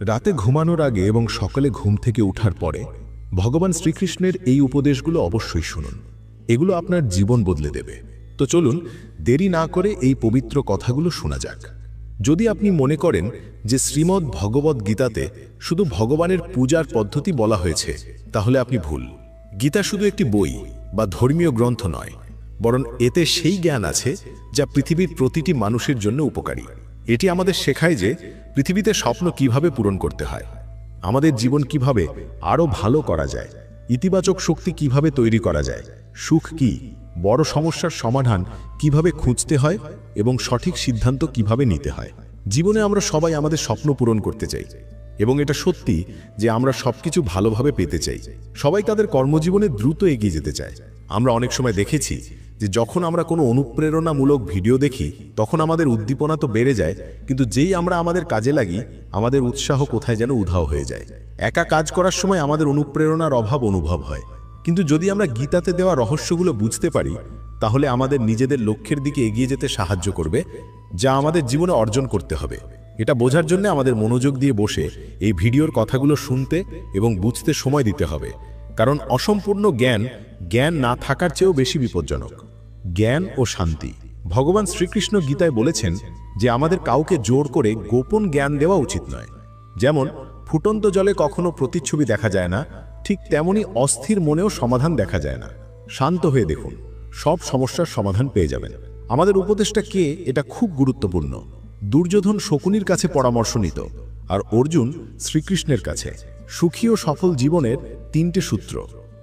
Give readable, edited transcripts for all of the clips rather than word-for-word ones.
রাতে ঘুমানোর আগে এবং সকালে ঘুম থেকে ওঠার পরে ভগবান শ্রীকৃষ্ণের এই উপদেশগুলো অবশ্যই শুনুন। এগুলো আপনার জীবন বদলে দেবে। তো চলুন দেরি না করে এই পবিত্র কথাগুলো শোনা যাক। যদি আপনি মনে করেন যে শ্রীমদ্ ভগবদ্ গীতাতে শুধু ভগবানের পূজার পদ্ধতি বলা হয়েছে, তাহলে আপনি ভুল। গীতা শুধু একটি বই বা ধর্মীয় গ্রন্থ নয়, বরং এতে সেই জ্ঞান আছে যা পৃথিবীর প্রতিটি মানুষের জন্য উপকারী। এটি আমাদের শেখায় যে পৃথিবীতে স্বপ্ন কিভাবে পূরণ করতে হয়, আমাদের জীবন কিভাবে আরও ভালো করা যায়, ইতিবাচক শক্তি কিভাবে তৈরি করা যায়, সুখ কি, বড় সমস্যার সমাধান কিভাবে খুঁজতে হয় এবং সঠিক সিদ্ধান্ত কিভাবে নিতে হয়। জীবনে আমরা সবাই আমাদের স্বপ্ন পূরণ করতে চাই, এবং এটা সত্যি যে আমরা সবকিছু ভালোভাবে পেতে চাই। সবাই তাদের কর্মজীবনে দ্রুত এগিয়ে যেতে চায়। আমরা অনেক সময় দেখেছি যে যখন আমরা কোনো অনুপ্রেরণামূলক ভিডিও দেখি তখন আমাদের উদ্দীপনা তো বেড়ে যায়, কিন্তু যেই আমরা আমাদের কাজে লাগি আমাদের উৎসাহ কোথায় যেন উধাও হয়ে যায়। একা কাজ করার সময় আমাদের অনুপ্রেরণার অভাব অনুভব হয়, কিন্তু যদি আমরা গীতাতে দেওয়া রহস্যগুলো বুঝতে পারি তাহলে আমাদের নিজেদের লক্ষ্যের দিকে এগিয়ে যেতে সাহায্য করবে, যা আমাদের জীবনে অর্জন করতে হবে। এটা বোঝার জন্য আমাদের মনোযোগ দিয়ে বসে এই ভিডিওর কথাগুলো শুনতে এবং বুঝতে সময় দিতে হবে, কারণ অসম্পূর্ণ জ্ঞান না থাকার চেয়েও বেশি বিপজ্জনক। জ্ঞান ও শান্তি। ভগবান শ্রীকৃষ্ণ গীতায় বলেছেন যে আমাদের কাউকে জোর করে গোপন জ্ঞান দেওয়া উচিত নয়। যেমন ফুটন্ত জলে কখনো প্রতিচ্ছবি দেখা যায় না, ঠিক তেমনি অস্থির মনেও সমাধান দেখা যায় না। শান্ত হয়ে দেখুন, সব সমস্যার সমাধান পেয়ে যাবেন। আমাদের উপদেশটা কে, এটা খুব গুরুত্বপূর্ণ। দুর্যোধন শকুনির কাছে পরামর্শ নিত, আর অর্জুন শ্রীকৃষ্ণের কাছে। সুখী ও সফল জীবনের 3টে সূত্র।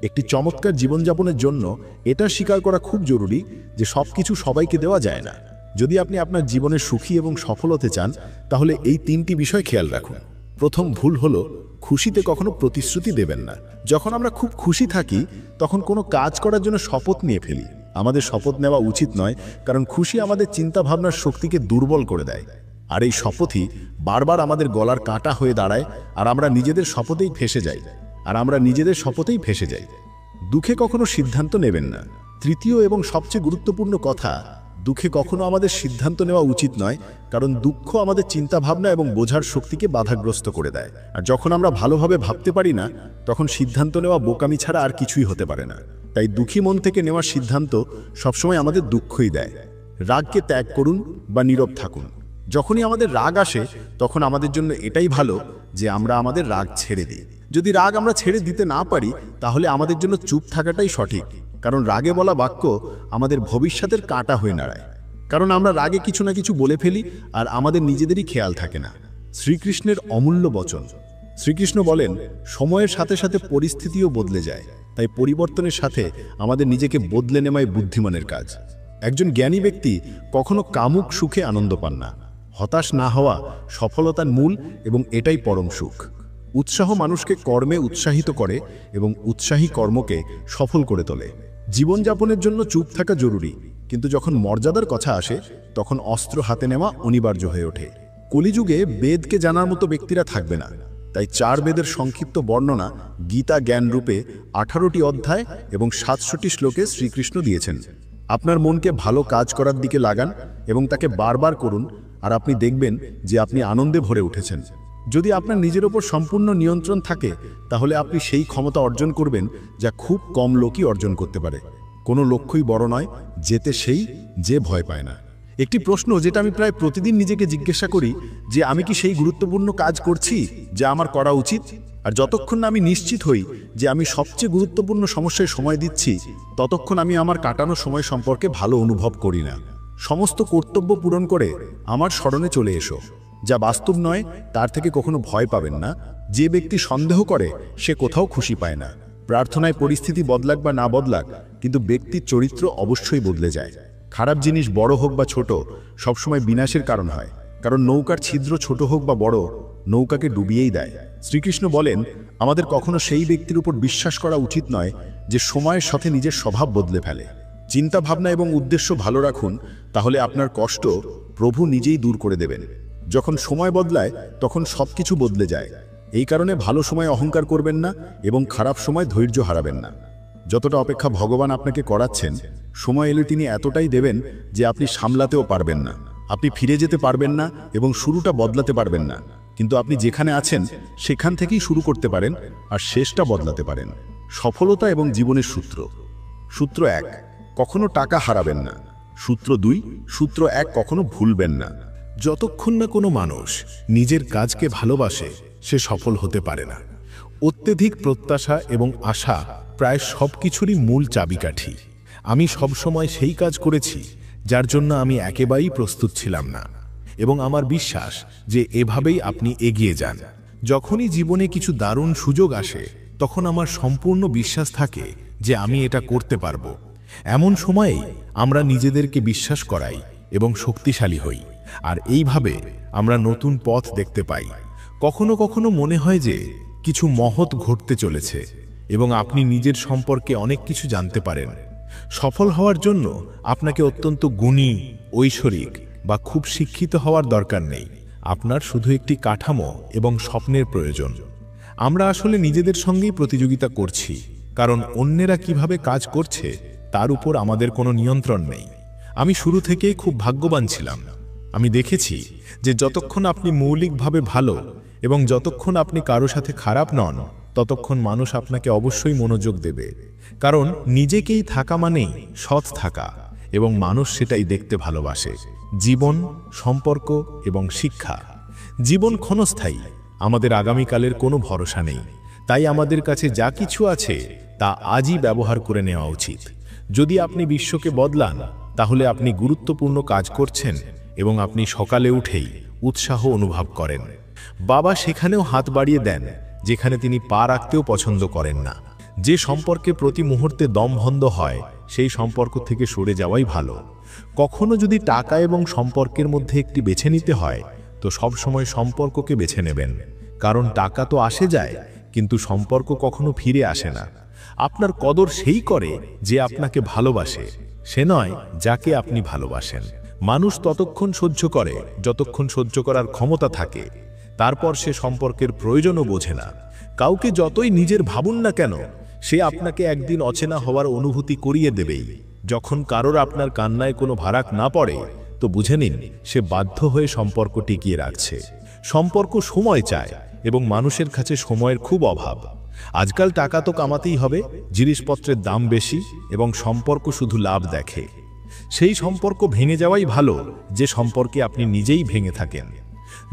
একটি চমৎকার জীবনযাপনের জন্য এটা স্বীকার করা খুব জরুরি যে সবকিছু সবাইকে দেওয়া যায় না। যদি আপনি আপনার জীবনে সুখী এবং সফল হতে চান তাহলে এই 3টি বিষয় খেয়াল রাখুন। প্রথম ভুল হলো খুশিতে কখনো প্রতিশ্রুতি দেবেন না। যখন আমরা খুব খুশি থাকি তখন কোনো কাজ করার জন্য শপথ নিয়ে ফেলি। আমাদের শপথ নেওয়া উচিত নয়, কারণ খুশি আমাদের চিন্তাভাবনার শক্তিকে দুর্বল করে দেয়, আর এই শপথই বারবার আমাদের গলার কাঁটা হয়ে দাঁড়ায়, আর আমরা নিজেদের শপথেই ফেসে যাই। দুঃখে কখনো সিদ্ধান্ত নেবেন না। তৃতীয় এবং সবচেয়ে গুরুত্বপূর্ণ কথা, দুঃখে কখনো আমাদের সিদ্ধান্ত নেওয়া উচিত নয়, কারণ দুঃখ আমাদের চিন্তাভাবনা এবং বোঝার শক্তিকে বাধাগ্রস্ত করে দেয়। আর যখন আমরা ভালোভাবে ভাবতে পারি না তখন সিদ্ধান্ত নেওয়া বোকামি ছাড়া আর কিছুই হতে পারে না। তাই দুঃখী মন থেকে নেওয়া সিদ্ধান্ত সবসময় আমাদের দুঃখই দেয়। রাগকে ত্যাগ করুন বা নীরব থাকুন। যখনই আমাদের রাগ আসে তখন আমাদের জন্য এটাই ভালো যে আমরা আমাদের রাগ ছেড়ে দিই। যদি রাগ আমরা ছেড়ে দিতে না পারি তাহলে আমাদের জন্য চুপ থাকাটাই সঠিক, কারণ রাগে বলা বাক্য আমাদের ভবিষ্যতের কাঁটা হয়ে দাঁড়ায়। কারণ আমরা রাগে কিছু না কিছু বলে ফেলি আর আমাদের নিজেদেরই খেয়াল থাকে না। শ্রীকৃষ্ণের অমূল্য বচন। শ্রীকৃষ্ণ বলেন, সময়ের সাথে সাথে পরিস্থিতিও বদলে যায়, তাই পরিবর্তনের সাথে আমাদের নিজেকে বদলে নেওয়াই বুদ্ধিমানের কাজ। একজন জ্ঞানী ব্যক্তি কখনো কামুক সুখে আনন্দ পান না। হতাশ না হওয়া সফলতার মূল, এবং এটাই পরম সুখ। উৎসাহ মানুষকে কর্মে উৎসাহিত করে এবং উৎসাহী কর্মকে সফল করে তোলে। জীবনযাপনের জন্য চুপ থাকা জরুরি, কিন্তু যখন মর্যাদার কথা আসে তখন অস্ত্র হাতে নেওয়া অনিবার্য হয়ে ওঠে। কলিযুগে বেদকে জানার মতো ব্যক্তিরা থাকবে না, তাই 4 বেদের সংক্ষিপ্ত বর্ণনা গীতা জ্ঞান রূপে 18টি অধ্যায় এবং 700টি শ্লোকে শ্রীকৃষ্ণ দিয়েছেন। আপনার মনকে ভালো কাজ করার দিকে লাগান এবং তাকে বারবার করুন, আর আপনি দেখবেন যে আপনি আনন্দে ভরে উঠেছেন। যদি আপনার নিজের ওপর সম্পূর্ণ নিয়ন্ত্রণ থাকে তাহলে আপনি সেই ক্ষমতা অর্জন করবেন যা খুব কম লোকই অর্জন করতে পারে। কোনো লক্ষ্যই বড় নয়, যেতে সেই যে ভয় পায় না। একটি প্রশ্ন যেটা আমি প্রায় প্রতিদিন নিজেকে জিজ্ঞাসা করি, যে আমি কি সেই গুরুত্বপূর্ণ কাজ করছি যা আমার করা উচিত? আর যতক্ষণ না আমি নিশ্চিত হই যে আমি সবচেয়ে গুরুত্বপূর্ণ সমস্যায় সময় দিচ্ছি, ততক্ষণ আমি আমার কাটানো সময় সম্পর্কে ভালো অনুভব করি না। সমস্ত কর্তব্য পূরণ করে আমার স্মরণে চলে এসো। যা বাস্তব নয় তার থেকে কখনো ভয় পাবেন না। যে ব্যক্তি সন্দেহ করে সে কোথাও খুশি পায় না। প্রার্থনায় পরিস্থিতি বদলাক বা না বদলাক, কিন্তু ব্যক্তির চরিত্র অবশ্যই বদলে যায়। খারাপ জিনিস বড় হোক বা ছোট সবসময় বিনাশের কারণ হয়, কারণ নৌকার ছিদ্র ছোট হোক বা বড় নৌকাকে ডুবিয়েই দেয়। শ্রীকৃষ্ণ বলেন, আমাদের কখনো সেই ব্যক্তির উপর বিশ্বাস করা উচিত নয় যে সময়ের সাথে নিজের স্বভাব বদলে ফেলে। চিন্তা ভাবনা এবং উদ্দেশ্য ভালো রাখুন, তাহলে আপনার কষ্ট প্রভু নিজেই দূর করে দেবেন। যখন সময় বদলায় তখন সবকিছু বদলে যায়। এই কারণে ভালো সময় অহংকার করবেন না এবং খারাপ সময় ধৈর্য হারাবেন না। যতটা অপেক্ষা ভগবান আপনাকে করাচ্ছেন, সময় এলে তিনি এতটাই দেবেন যে আপনি সামলাতেও পারবেন না। আপনি ফিরে যেতে পারবেন না এবং শুরুটা বদলাতে পারবেন না। কিন্তু আপনি যেখানে আছেন সেখান থেকেই শুরু করতে পারেন আর শেষটা বদলাতে পারেন। সফলতা এবং জীবনের সূত্র। সূত্র 1, কখনো টাকা হারাবেন না। সূত্র 2, সূত্র 1, কখনো ভুলবেন না। যতক্ষণ না কোনো মানুষ নিজের কাজকে ভালোবাসে সে সফল হতে পারে না। অত্যধিক প্রত্যাশা এবং আশা প্রায় সব কিছুরই মূল চাবিকাঠি। আমি সবসময় সেই কাজ করেছি যার জন্য আমি একেবারেই প্রস্তুত ছিলাম না, এবং আমার বিশ্বাস যে এভাবেই আপনি এগিয়ে যান। যখনই জীবনে কিছু দারুণ সুযোগ আসে তখন আমার সম্পূর্ণ বিশ্বাস থাকে যে আমি এটা করতে পারবো। এমন সময়েই আমরা নিজেদেরকে বিশ্বাস করাই এবং শক্তিশালী হই, আর এইভাবে আমরা নতুন পথ দেখতে পাই। কখনো কখনো মনে হয় যে কিছু মহৎ ঘটতে চলেছে এবং আপনি নিজের সম্পর্কে অনেক কিছু জানতে পারেন। সফল হওয়ার জন্য আপনাকে অত্যন্ত গুণী, ঐশ্বরিক বা খুব শিক্ষিত হওয়ার দরকার নেই। আপনার শুধু একটি কাঠামো এবং স্বপ্নের প্রয়োজন। আমরা আসলে নিজেদের সঙ্গেই প্রতিযোগিতা করছি, কারণ অন্যেরা কিভাবে কাজ করছে তার উপর আমাদের কোনো নিয়ন্ত্রণ নেই। আমি শুরু থেকেই খুব ভাগ্যবান ছিলাম। আমি দেখেছি যে যতক্ষণ আপনি মৌলিকভাবে ভালো এবং যতক্ষণ আপনি কারো সাথে খারাপ নন, ততক্ষণ মানুষ আপনাকে অবশ্যই মনোযোগ দেবে। কারণ নিজেকেই থাকা মানেই সৎ থাকা, এবং মানুষ সেটাই দেখতে ভালোবাসে। জীবন, সম্পর্ক এবং শিক্ষা। জীবন ক্ষণস্থায়ী, আমাদের আগামীকালের কোনো ভরসা নেই। তাই আমাদের কাছে যা কিছু আছে তা আজই ব্যবহার করে নেওয়া উচিত। যদি আপনি বিশ্বকে বদলান, তাহলে আপনি গুরুত্বপূর্ণ কাজ করছেন এবং আপনি সকালে উঠেই উৎসাহ অনুভব করেন। বাবা সেখানেও হাত বাড়িয়ে দেন যেখানে তিনি পা রাখতেও পছন্দ করেন না। যে সম্পর্কে প্রতি মুহূর্তে দমবন্ধ হয় সেই সম্পর্ক থেকে সরে যাওয়াই ভালো। কখনো যদি টাকা এবং সম্পর্কের মধ্যে একটি বেছে নিতে হয়, তো সবসময় সম্পর্ককে বেছে নেবেন। কারণ টাকা তো আসে যায়, কিন্তু সম্পর্ক কখনো ফিরে আসে না। আপনার কদর সেই করে যে আপনাকে ভালোবাসে, সে নয় যাকে আপনি ভালোবাসেন। মানুষ ততক্ষণ সহ্য করে যতক্ষণ সহ্য করার ক্ষমতা থাকে, তারপর সে সম্পর্কের প্রয়োজনও বোঝে না। কাউকে যতই নিজের ভাবুন না কেন, সে আপনাকে একদিন অচেনা হওয়ার অনুভূতি করিয়ে দেবেই। যখন কারোর আপনার কান্নায় কোনো ভারাক না পড়ে, তো বুঝে নিন সে বাধ্য হয়ে সম্পর্ক টিকিয়ে রাখছে। সম্পর্ক সময় চায় এবং মানুষের কাছে সময়ের খুব অভাব। আজকাল টাকা তো কামাতেই হবে, জিনিসপত্রের দাম বেশি এবং সম্পর্ক শুধু লাভ দেখে। সেই সম্পর্ক ভেঙে যাওয়াই ভালো যে সম্পর্কে আপনি নিজেই ভেঙে থাকেন।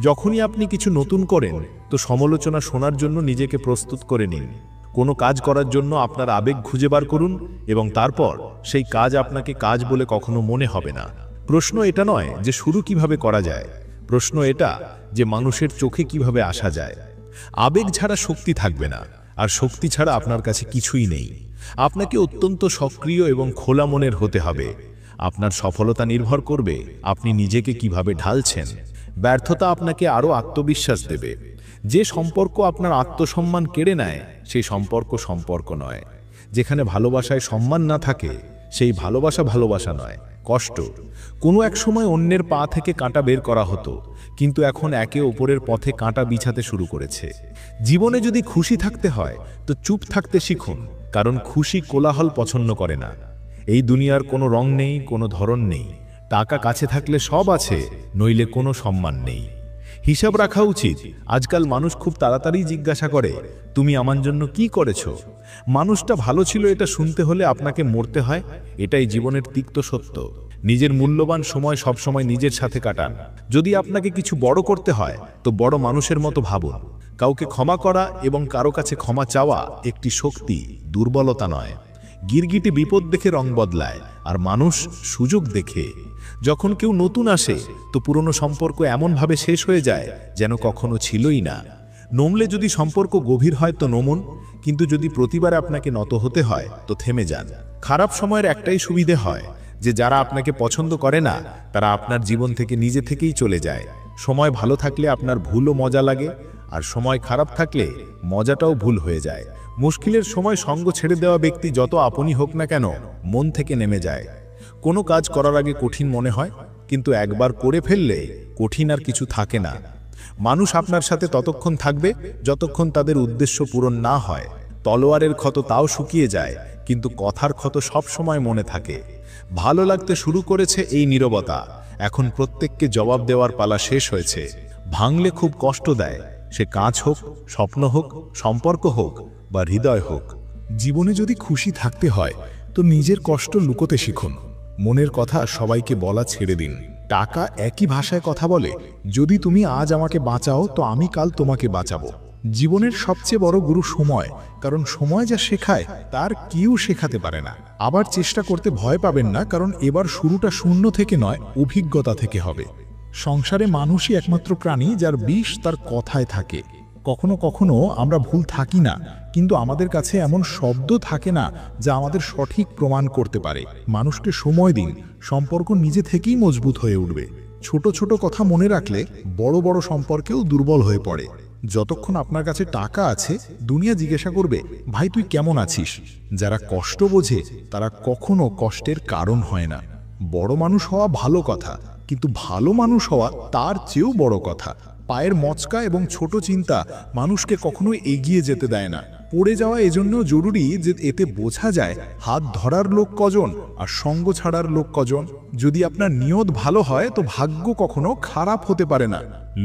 যখনই আপনি কিছু নতুন করেন, তো সমালোচনা শোনার জন্য নিজেকে প্রস্তুত করে নিন। কোনো কাজ করার জন্য আপনার আবেগ খুঁজে বার করুন এবং তারপর সেই কাজ আপনাকে কাজ বলে কখনো মনে হবে না। প্রশ্ন এটা নয় যে শুরু কিভাবে করা যায়, প্রশ্ন এটা যে মানুষের চোখে কিভাবে আসা যায়। আবেগ ছাড়া শক্তি থাকবে না, আর শক্তি ছাড়া আপনার কাছে কিছুই নেই। আপনাকে অত্যন্ত সক্রিয় এবং খোলা মনের হতে হবে। আপনার সফলতা নির্ভর করবে আপনি নিজেকে কিভাবে ঢালছেন। ব্যর্থতা আপনাকে আরও আত্মবিশ্বাস দেবে। যে সম্পর্ক আপনার আত্মসম্মান কেড়ে নেয় সেই সম্পর্ক সম্পর্ক নয়। যেখানে ভালোবাসায় সম্মান না থাকে সেই ভালোবাসা ভালোবাসা নয়, কষ্ট। কোনো এক সময় অন্যের পা থেকে কাঁটা বের করা হতো, কিন্তু এখন একে অপরের পথে কাঁটা বিছাতে শুরু করেছে। জীবনে যদি খুশি থাকতে হয় তো চুপ থাকতে শিখুন, কারণ খুশি কোলাহল পছন্দ করে না। এই দুনিয়ার কোনো রং নেই, কোনো ধরন নেই। টাকা কাছে থাকলে সব আছে, নইলে কোনো সম্মান নেই। হিসাব রাখা উচিত। আজকাল মানুষ খুব তাড়াতাড়ি জিজ্ঞাসা করে, তুমি আমার জন্য কি করেছো? মানুষটা ভালো ছিল এটা শুনতে হলে আপনাকে মরতে হয়। এটাই জীবনের তিক্ত সত্য। নিজের মূল্যবান সময় সবসময় নিজের সাথে কাটান। যদি আপনাকে কিছু বড় করতে হয় তো বড় মানুষের মতো ভাবুন। কাউকে ক্ষমা করা এবং কারো কাছে ক্ষমা চাওয়া একটি শক্তি, দুর্বলতা নয়। গিরগিটি বিপদ দেখে রং বদলায়, আর মানুষ সুযোগ দেখে। যখন কেউ নতুন আসে তো পুরনো সম্পর্ক এমনভাবে শেষ হয়ে যায় যেন কখনো ছিলই না। নমলে যদি সম্পর্ক গভীর হয় তো নমুন, কিন্তু যদি প্রতিবার আপনাকে নত হতে হয় তো থেমে যান। খারাপ সময়ের একটাই সুবিধে হয় যে যারা আপনাকে পছন্দ করে না তারা আপনার জীবন থেকে নিজে থেকেই চলে যায়। সময় ভালো থাকলে আপনার ভুলও মজা লাগে, আর সময় খারাপ থাকলে মজাটাও ভুল হয়ে যায়। মুশকিলের সময় সঙ্গ ছেড়ে দেওয়া ব্যক্তি যত আপনই হোক না কেন মন থেকে নেমে যায়। কোনো কাজ করার আগে কঠিন মনে হয়, কিন্তু একবার করে ফেললে কঠিন আর কিছু থাকে না। মানুষ আপনার সাথে ততক্ষণ থাকবে যতক্ষণ তাদের উদ্দেশ্য পূরণ না হয়। তলোয়ারের ক্ষত তাও শুকিয়ে যায়, কিন্তু কথার ক্ষত সব সময় মনে থাকে। ভালো লাগতে শুরু করেছে এই নীরবতা। এখন প্রত্যেককে জবাব দেওয়ার পালা শেষ হয়েছে। ভাঙলে খুব কষ্ট দেয়, সে কাজ হোক, স্বপ্ন হোক, সম্পর্ক হোক বা হৃদয় হোক। জীবনে যদি খুশি থাকতে হয় তো নিজের কষ্ট লুকোতে শিখুন। মনের কথা সবাইকে বলা ছেড়ে দিন। টাকা একই ভাষায় কথা বলে, যদি তুমি আজ আমাকে বাঁচাও তো আমি কাল তোমাকে বাঁচাবো। জীবনের সবচেয়ে বড় গুরু সময়, কারণ সময় যা শেখায় তার কেউ শেখাতে পারে না। আবার চেষ্টা করতে ভয় পাবেন না, কারণ এবার শুরুটা শূন্য থেকে নয়, অভিজ্ঞতা থেকে হবে। সংসারে মানুষই একমাত্র প্রাণী যার বিষ তার কথায় থাকে। কখনো কখনো আমরা ভুল থাকি না, কিন্তু আমাদের কাছে এমন শব্দ থাকে না যা আমাদের সঠিক প্রমাণ করতে পারে। মানুষকে সময় দিন, সম্পর্ক নিজে থেকেই মজবুত হয়ে উঠবে। ছোট ছোট কথা মনে রাখলে বড় বড় সম্পর্কেও দুর্বল হয়ে পড়ে। যতক্ষণ আপনার কাছে টাকা আছে, দুনিয়া জিজ্ঞাসা করবে, ভাই তুই কেমন আছিস? যারা কষ্ট বোঝে তারা কখনো কষ্টের কারণ হয় না। বড় মানুষ হওয়া ভালো কথা, কিন্তু ভালো মানুষ হওয়া তার চেয়েও বড় কথা। পায়ের মচকা এবং ছোট চিন্তা মানুষকে কখনোই এগিয়ে যেতে দেয় না। পড়ে যাওয়া এজন্য জরুরি যে এতে বোঝা যায় হাত ধরার লোক কজন আর সঙ্গ ছাড়ার লোক কজন। যদি আপনার নিয়ত ভালো হয় তো ভাগ্য কখনো খারাপ হতে পারে না।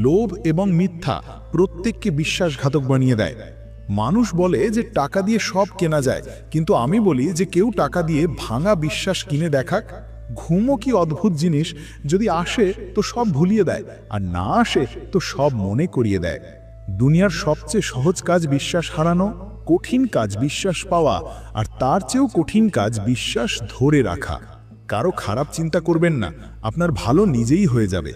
লোভ এবং মিথ্যা প্রত্যেককে বিশ্বাসঘাতক বানিয়ে দেয়। মানুষ বলে যে টাকা দিয়ে সব কেনা যায়, কিন্তু আমি বলি যে কেউ টাকা দিয়ে ভাঙা বিশ্বাস কিনে দেখাক। ঘুমও কি অদ্ভুত জিনিস, যদি আসে তো সব ভুলিয়ে দেয়, আর না আসে তো সব মনে করিয়ে দেয়। দুনিয়ার সবচেয়ে সহজ কাজ বিশ্বাস হারানো, কঠিন কাজ বিশ্বাস পাওয়া, আর তার চেয়েও কঠিন কাজ বিশ্বাস ধরে রাখা। কারো খারাপ চিন্তা করবেন না, আপনার ভালো নিজেই হয়ে যাবে।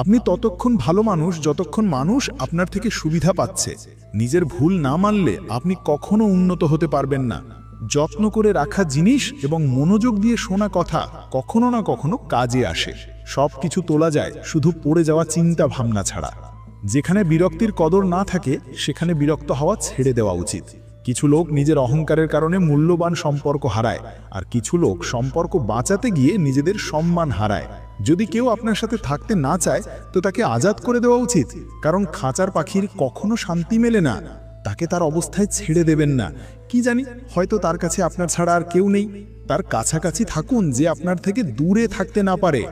আপনি ততক্ষণ ভালো মানুষ যতক্ষণ মানুষ আপনার থেকে সুবিধা পাচ্ছে। নিজের ভুল না মানলে আপনি কখনো উন্নত হতে পারবেন না। যত্ন করে রাখা জিনিস এবং মনোযোগ দিয়ে শোনা কথা কখনো না কখনো কাজে আসে। সব কিছু তোলা যায় শুধু পড়ে যাওয়া চিন্তা ভাবনা ছাড়া। যেখানে বিরক্তির কদর না থাকে সেখানে বিরক্ত হওয়া ছেড়ে দেওয়া উচিত। কিছু লোক নিজের অহংকারের কারণে মূল্যবান সম্পর্ক হারায়, আর কিছু লোক সম্পর্ক বাঁচাতে গিয়ে নিজেদের সম্মান হারায়। যদি কেউ আপনার সাথে থাকতে না চায় তো তাকে আজাদ করে দেওয়া উচিত, কারণ খাঁচার পাখির কখনো শান্তি মেলে না। তাকে তার অবস্থায় ছেড়ে দেবেন না। কি জানি, হয়তো তার কাছে আপনার ছাড়া আর কেউ নেই। তার কাছাকাছি থাকুন যে আপনার থেকে দূরে থাকতে না পারে।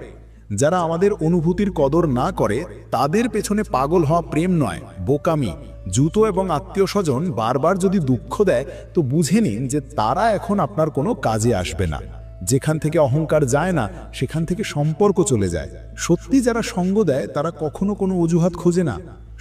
যারা আমাদের অনুভূতির কদর না করে তাদের পেছনে পাগল হওয়া প্রেম নয়, বোকামি। জুতো এবং আত্মীয় স্বজন বারবার যদি দুঃখ দেয় তো বুঝে নিন যে তারা এখন আপনার কোনো কাজে আসবে না। যেখান থেকে অহংকার যায় না সেখান থেকে সম্পর্ক চলে যায়। সত্যি যারা সঙ্গ দেয় তারা কখনো কোনো অজুহাত খোঁজে না।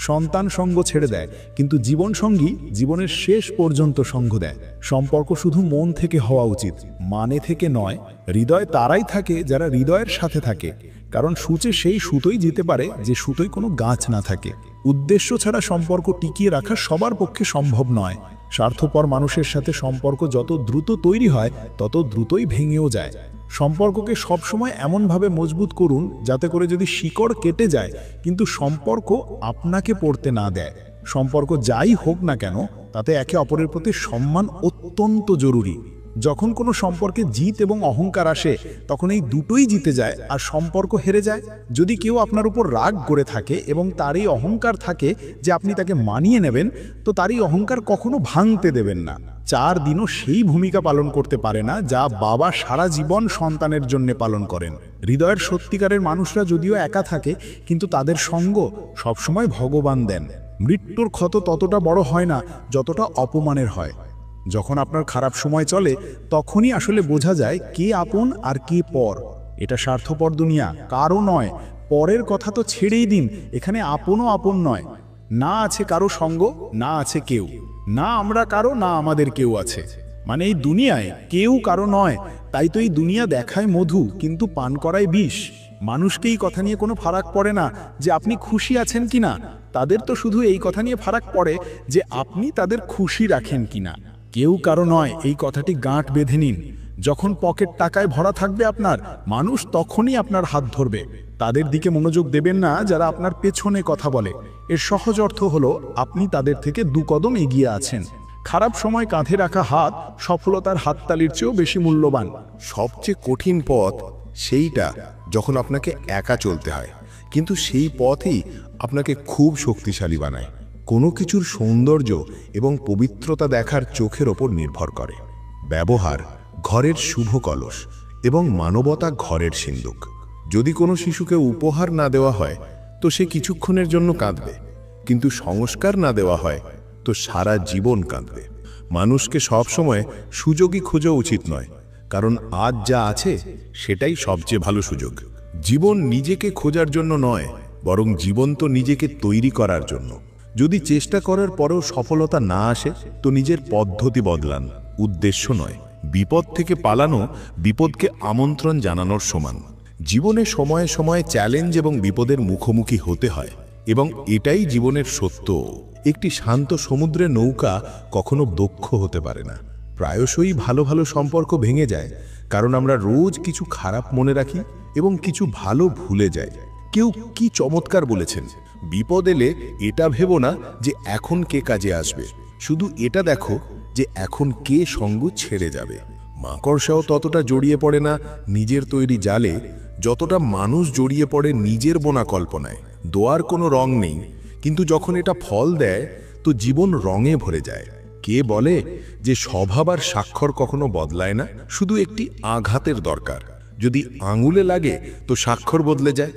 সন্তান সঙ্গ ছেড়ে দেয়, কিন্তু জীবন সঙ্গী জীবনের শেষ পর্যন্ত সঙ্গ দেয়। সম্পর্ক শুধু মন থেকে হওয়া উচিত, মানে থেকে নয়। হৃদয় তারাই থাকে যারা হৃদয়ের সাথে থাকে, কারণ সূচে সেই সুতোই যেতে পারে যে সুতোয় কোনো গাছ না থাকে। উদ্দেশ্য ছাড়া সম্পর্ক টিকিয়ে রাখা সবার পক্ষে সম্ভব নয়। স্বার্থপর মানুষের সাথে সম্পর্ক যত দ্রুত তৈরি হয় তত দ্রুতই ভেঙেও যায়। সম্পর্ককে সবসময় এমনভাবে মজবুত করুন যাতে করে যদি শিকড় কেটে যায় কিন্তু সম্পর্ক আপনাকে পড়তে না দেয়। সম্পর্ক যাই হোক না কেন তাতে একে অপরের প্রতি সম্মান অত্যন্ত জরুরি। যখন কোনো সম্পর্কে জিত এবং অহংকার আসে তখন এই দুটোই জিতে যায় আর সম্পর্ক হেরে যায়। যদি কেউ আপনার উপর রাগ করে থাকে এবং তার এই অহংকার থাকে যে আপনি তাকে মানিয়ে নেবেন, তো তার এই অহংকার কখনো ভাঙতে দেবেন না। 4 দিনও সেই ভূমিকা পালন করতে পারে না যা বাবা সারা জীবন সন্তানের জন্য পালন করেন। হৃদয়ের সত্যিকারের মানুষরা যদিও একা থাকে, কিন্তু তাদের সঙ্গ সবসময় ভগবান দেন। মৃত্যুর ক্ষত ততটা বড় হয় না যতটা অপমানের হয়। যখন আপনার খারাপ সময় চলে তখনই আসলে বোঝা যায় কে আপন আর কে পর। এটা স্বার্থপর দুনিয়া, কারো নয়। পরের কথা তো ছেড়েই দিন, এখানে আপনও আপন নয়। না আছে কারো সঙ্গ, না আছে কেউ। না আমরা কারো, না আমাদের কেউ আছে। মানে এই দুনিয়ায় কেউ কারো নয়। তাই তো এই দুনিয়া দেখায় মধু কিন্তু পান করায় বিষ। মানুষকে এই কথা নিয়ে কোনো ফারাক পড়ে না যে আপনি খুশি আছেন কিনা, তাদের তো শুধু এই কথা নিয়ে ফারাক পড়ে যে আপনি তাদের খুশি রাখেন কিনা। কেউ কারো নয়, এই কথাটি গাঁট বেঁধে নিন। যখন পকেট টাকায় ভরা থাকবে আপনার, মানুষ তখনই আপনার হাত ধরবে। তাদের দিকে মনোযোগ দেবেন না যারা আপনার পেছনে কথা বলে। এর সহজ অর্থ হলো আপনি তাদের থেকে 2 কদম এগিয়ে আছেন। খারাপ সময় কাঁধে রাখা হাত সফলতার হাততালির চেয়েও বেশি মূল্যবান। সবচেয়ে কঠিন পথ সেইটা যখন আপনাকে একা চলতে হয়, কিন্তু সেই পথই আপনাকে খুব শক্তিশালী বানায়। কোনো কিছুর সৌন্দর্য এবং পবিত্রতা দেখার চোখের ওপর নির্ভর করে। ব্যবহার ঘরের শুভ কলস এবং মানবতা ঘরের সিন্দুক। যদি কোনো শিশুকে উপহার না দেওয়া হয় তো সে কিছুক্ষণের জন্য কাঁদবে, কিন্তু সংস্কার না দেওয়া হয় তো সারা জীবন কাঁদবে। মানুষকে সবসময় সুযোগই খোঁজা উচিত নয়, কারণ আজ যা আছে সেটাই সবচেয়ে ভালো সুযোগ। জীবন নিজেকে খোঁজার জন্য নয়, বরং জীবন তো নিজেকে তৈরি করার জন্য। যদি চেষ্টা করার পরেও সফলতা না আসে তো নিজের পদ্ধতি বদলান, উদ্দেশ্য নয়। বিপদ থেকে পালানো বিপদকে আমন্ত্রণ জানানোর সমান। জীবনে সময়ে সময়ে চ্যালেঞ্জ এবং বিপদের মুখোমুখি হতে হয়, এবং এটাই জীবনের সত্য। একটি শান্ত সমুদ্রে নৌকা কখনো দক্ষ হতে পারে না। প্রায়শই ভালো ভালো সম্পর্ক ভেঙে যায়, কারণ আমরা রোজ কিছু খারাপ মনে রাখি এবং কিছু ভালো ভুলে যাই। কেউ কি চমৎকার বলেছেন, বিপদ এলে এটা ভেবো না যে এখন কে কাজে আসবে, শুধু এটা দেখো যে এখন কে সঙ্গ ছেড়ে যাবে। মাকড়সাও ততটা জড়িয়ে পড়ে না নিজের তৈরি জালে, যতটা মানুষ জড়িয়ে পড়ে নিজের বোনা কল্পনায়। দোয়ার কোনো রং নেই, কিন্তু যখন এটা ফল দেয় তো জীবন রঙে ভরে যায়। কে বলে যে স্বভাব আর স্বাক্ষর কখনো বদলায় না? শুধু একটি আঘাতের দরকার। যদি আঙুলে লাগে তো স্বাক্ষর বদলে যায়,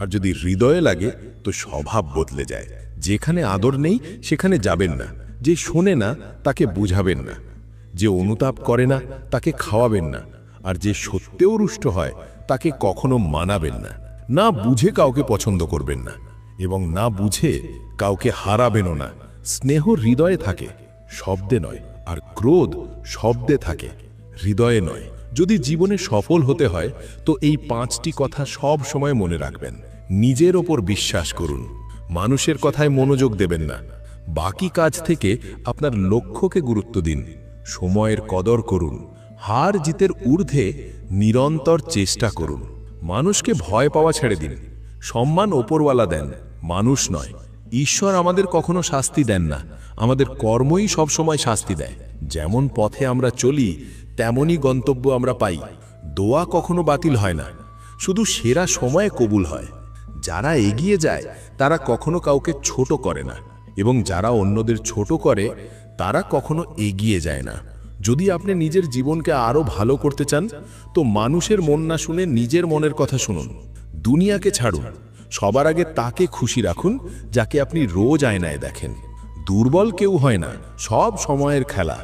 আর যদি হৃদয়ে লাগে তো স্বভাব বদলে যায়। যেখানে আদর নেই সেখানে যাবেন না, যে শোনে না তাকে বুঝাবেন না, যে অনুতাপ করে না তাকে খাওয়াবেন না, আর যে সত্যেও রুষ্ট হয় তাকে কখনো মানাবেন না। না বুঝে কাউকে পছন্দ করবেন না, এবং না বুঝে কাউকে হারাবেনও না। স্নেহ হৃদয়ে থাকে, শব্দে নয়, আর ক্রোধ শব্দে থাকে, হৃদয়ে নয়। যদি জীবনে সফল হতে হয় তো এই 5টি কথা সব সময় মনে রাখবেন। নিজের ওপর বিশ্বাস করুন, মানুষের কথায় মনোযোগ দেবেন না, বাকি কাজ থেকে আপনার লক্ষ্যকে গুরুত্ব দিন, সময়ের কদর করুন, হার জিতের ঊর্ধ্বে নিরন্তর চেষ্টা করুন। মানুষকে ভয় পাওয়া ছেড়ে দিন, সম্মান ওপরওয়ালা দেন, মানুষ নয়। ঈশ্বর আমাদের কখনো শাস্তি দেন না, আমাদের কর্মই সবসময় শাস্তি দেয়। যেমন পথে আমরা চলি তেমনই গন্তব্য আমরা পাই। দোয়া কখনো বাতিল হয় না, শুধু সেরা সময়ে কবুল হয়। যারা এগিয়ে যায় তারা কখনো কাউকে ছোট করে না, এবং যারা অন্যদের ছোট করে তারা কখনো এগিয়ে যায় না। যদি আপনি নিজের জীবনকে আরো ভালো করতে চান তো মানুষের মন না শুনে নিজের মনের কথা শুনুন। দুনিয়াকে ছাড়ুন, সবার আগে তাকে খুশি রাখুন যাকে আপনি রোজ আয়নায় দেখেন। দুর্বল কেউ হয় না, সব সময়ের খেলা।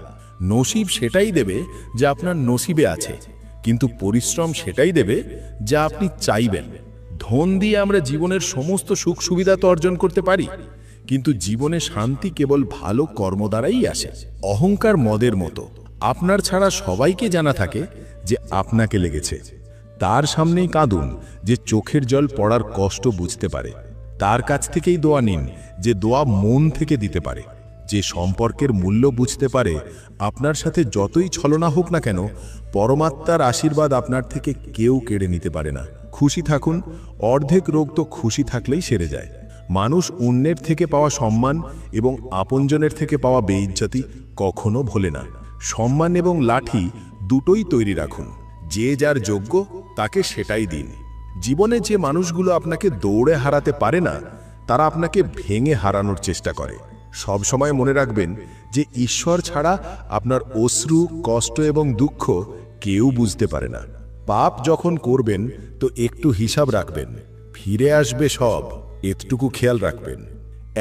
নসিব সেটাই দেবে যা আপনার নসিবে আছে, কিন্তু পরিশ্রম সেটাই দেবে যা আপনি চাইবেন। ধন দিয়ে আমরা জীবনের সমস্ত সুখ সুবিধা তো অর্জন করতে পারি, কিন্তু জীবনে শান্তি কেবল ভালো কর্ম দ্বারাই আসে। অহংকার মদের মতো, আপনার ছাড়া সবাইকে জানা থাকে যে আপনাকে লেগেছে। তার সামনেই কাঁদুন যে চোখের জল পড়ার কষ্ট বুঝতে পারে। তার কাছ থেকেই দোয়া নিন যে দোয়া মন থেকে দিতে পারে। যে সম্পর্কের মূল্য বুঝতে পারে, আপনার সাথে যতই ছলনা হোক না কেন, পরমাত্মার আশীর্বাদ আপনার থেকে কেউ কেড়ে নিতে পারে না। খুশি থাকুন, অর্ধেক রোগ তো খুশি থাকলেই সেরে যায়। মানুষ অন্যের থেকে পাওয়া সম্মান এবং আপনজনের থেকে পাওয়া বেইজ্জতি কখনো ভোলে না। সম্মান এবং লাঠি দুটোই তৈরি রাখুন, যে যার যোগ্য তাকে সেটাই দিন। জীবনে যে মানুষগুলো আপনাকে দৌড়ে হারাতে পারে না, তারা আপনাকে ভেঙে হারানোর চেষ্টা করে। সব সময় মনে রাখবেন যে ঈশ্বর ছাড়া আপনার অশ্রু, কষ্ট এবং দুঃখ কেউ বুঝতে পারে না। পাপ যখন করবেন তো একটু হিসাব রাখবেন, ফিরে আসবে সব, এতটুকু খেয়াল রাখবেন।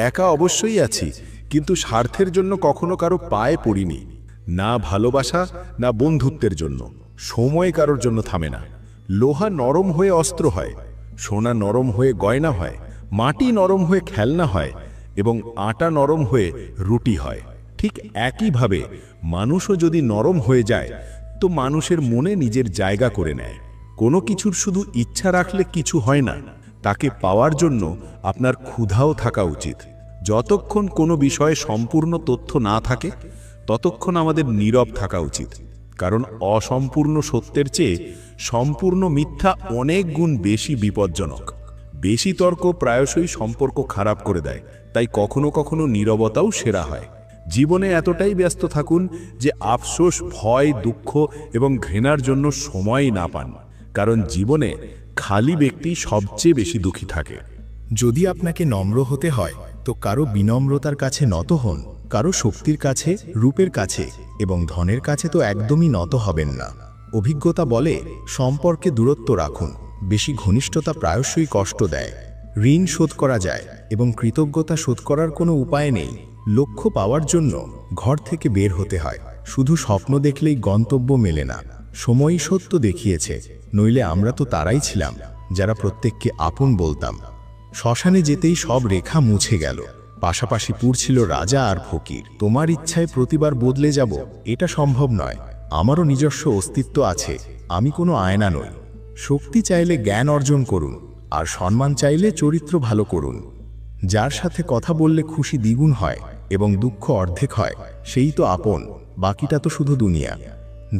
একা অবশ্যই আছি, কিন্তু স্বার্থের জন্য কখনো কারো পায়ে পড়িনি। না ভালোবাসা না বন্ধুত্বের জন্য। সময় কারোর জন্য থামে না। লোহা নরম হয়ে অস্ত্র হয়, সোনা নরম হয়ে গয়না হয়, মাটি নরম হয়ে খেলনা হয়, এবং আটা নরম হয়ে রুটি হয়। ঠিক একইভাবে মানুষও যদি নরম হয়ে যায় তো মানুষের মনে নিজের জায়গা করে নেয়। কোনো কিছুর শুধু ইচ্ছা রাখলে কিছু হয় না, তাকে পাওয়ার জন্য আপনার ক্ষুধাও থাকা উচিত। যতক্ষণ কোনো বিষয়ে সম্পূর্ণ তথ্য না থাকে ততক্ষণ আমাদের নীরব থাকা উচিত, কারণ অসম্পূর্ণ সত্যের চেয়ে সম্পূর্ণ মিথ্যা অনেক গুণ বেশি বিপজ্জনক। বেশি তর্ক প্রায়শই সম্পর্ক খারাপ করে দেয়, তাই কখনো কখনো নীরবতাও সেরা হয়। জীবনে এতটাই ব্যস্ত থাকুন যে আফসোস, ভয়, দুঃখ এবং ঘৃণার জন্য সময়ই না পান, কারণ জীবনে খালি ব্যক্তি সবচেয়ে বেশি দুঃখী থাকে। যদি আপনাকে নম্র হতে হয় তো কারো বিনম্রতার কাছে নত হন, কারো শক্তির কাছে, রূপের কাছে এবং ধনের কাছে তো একদমই নত হবেন না। অভিজ্ঞতা বলে সম্পর্কে দূরত্ব রাখুন, বেশি ঘনিষ্ঠতা প্রায়শই কষ্ট দেয়। ঋণ শোধ করা যায় এবং কৃতজ্ঞতা শোধ করার কোনো উপায় নেই। লক্ষ্য পাওয়ার জন্য ঘর থেকে বের হতে হয়। শুধু স্বপ্ন দেখলেই গন্তব্য মেলে না। সময়ই সত্য দেখিয়েছে, নইলে আমরা তো তারাই ছিলাম যারা প্রত্যেককে আপন বলতাম। শ্মশানে যেতেই সব রেখা মুছে গেল। পাশাপাশি পুড়ছিল রাজা আর ফকির। তোমার ইচ্ছায় প্রতিবার বদলে যাব এটা সম্ভব নয়। আমারও নিজস্ব অস্তিত্ব আছে, আমি কোনো আয়না নই। শক্তি চাইলে জ্ঞান অর্জন করুন, আর সম্মান চাইলে চরিত্র ভালো করুন। যার সাথে কথা বললে খুশি দ্বিগুণ হয় এবং দুঃখ অর্ধেক হয়, সেই তো আপন, বাকিটা তো শুধু দুনিয়া।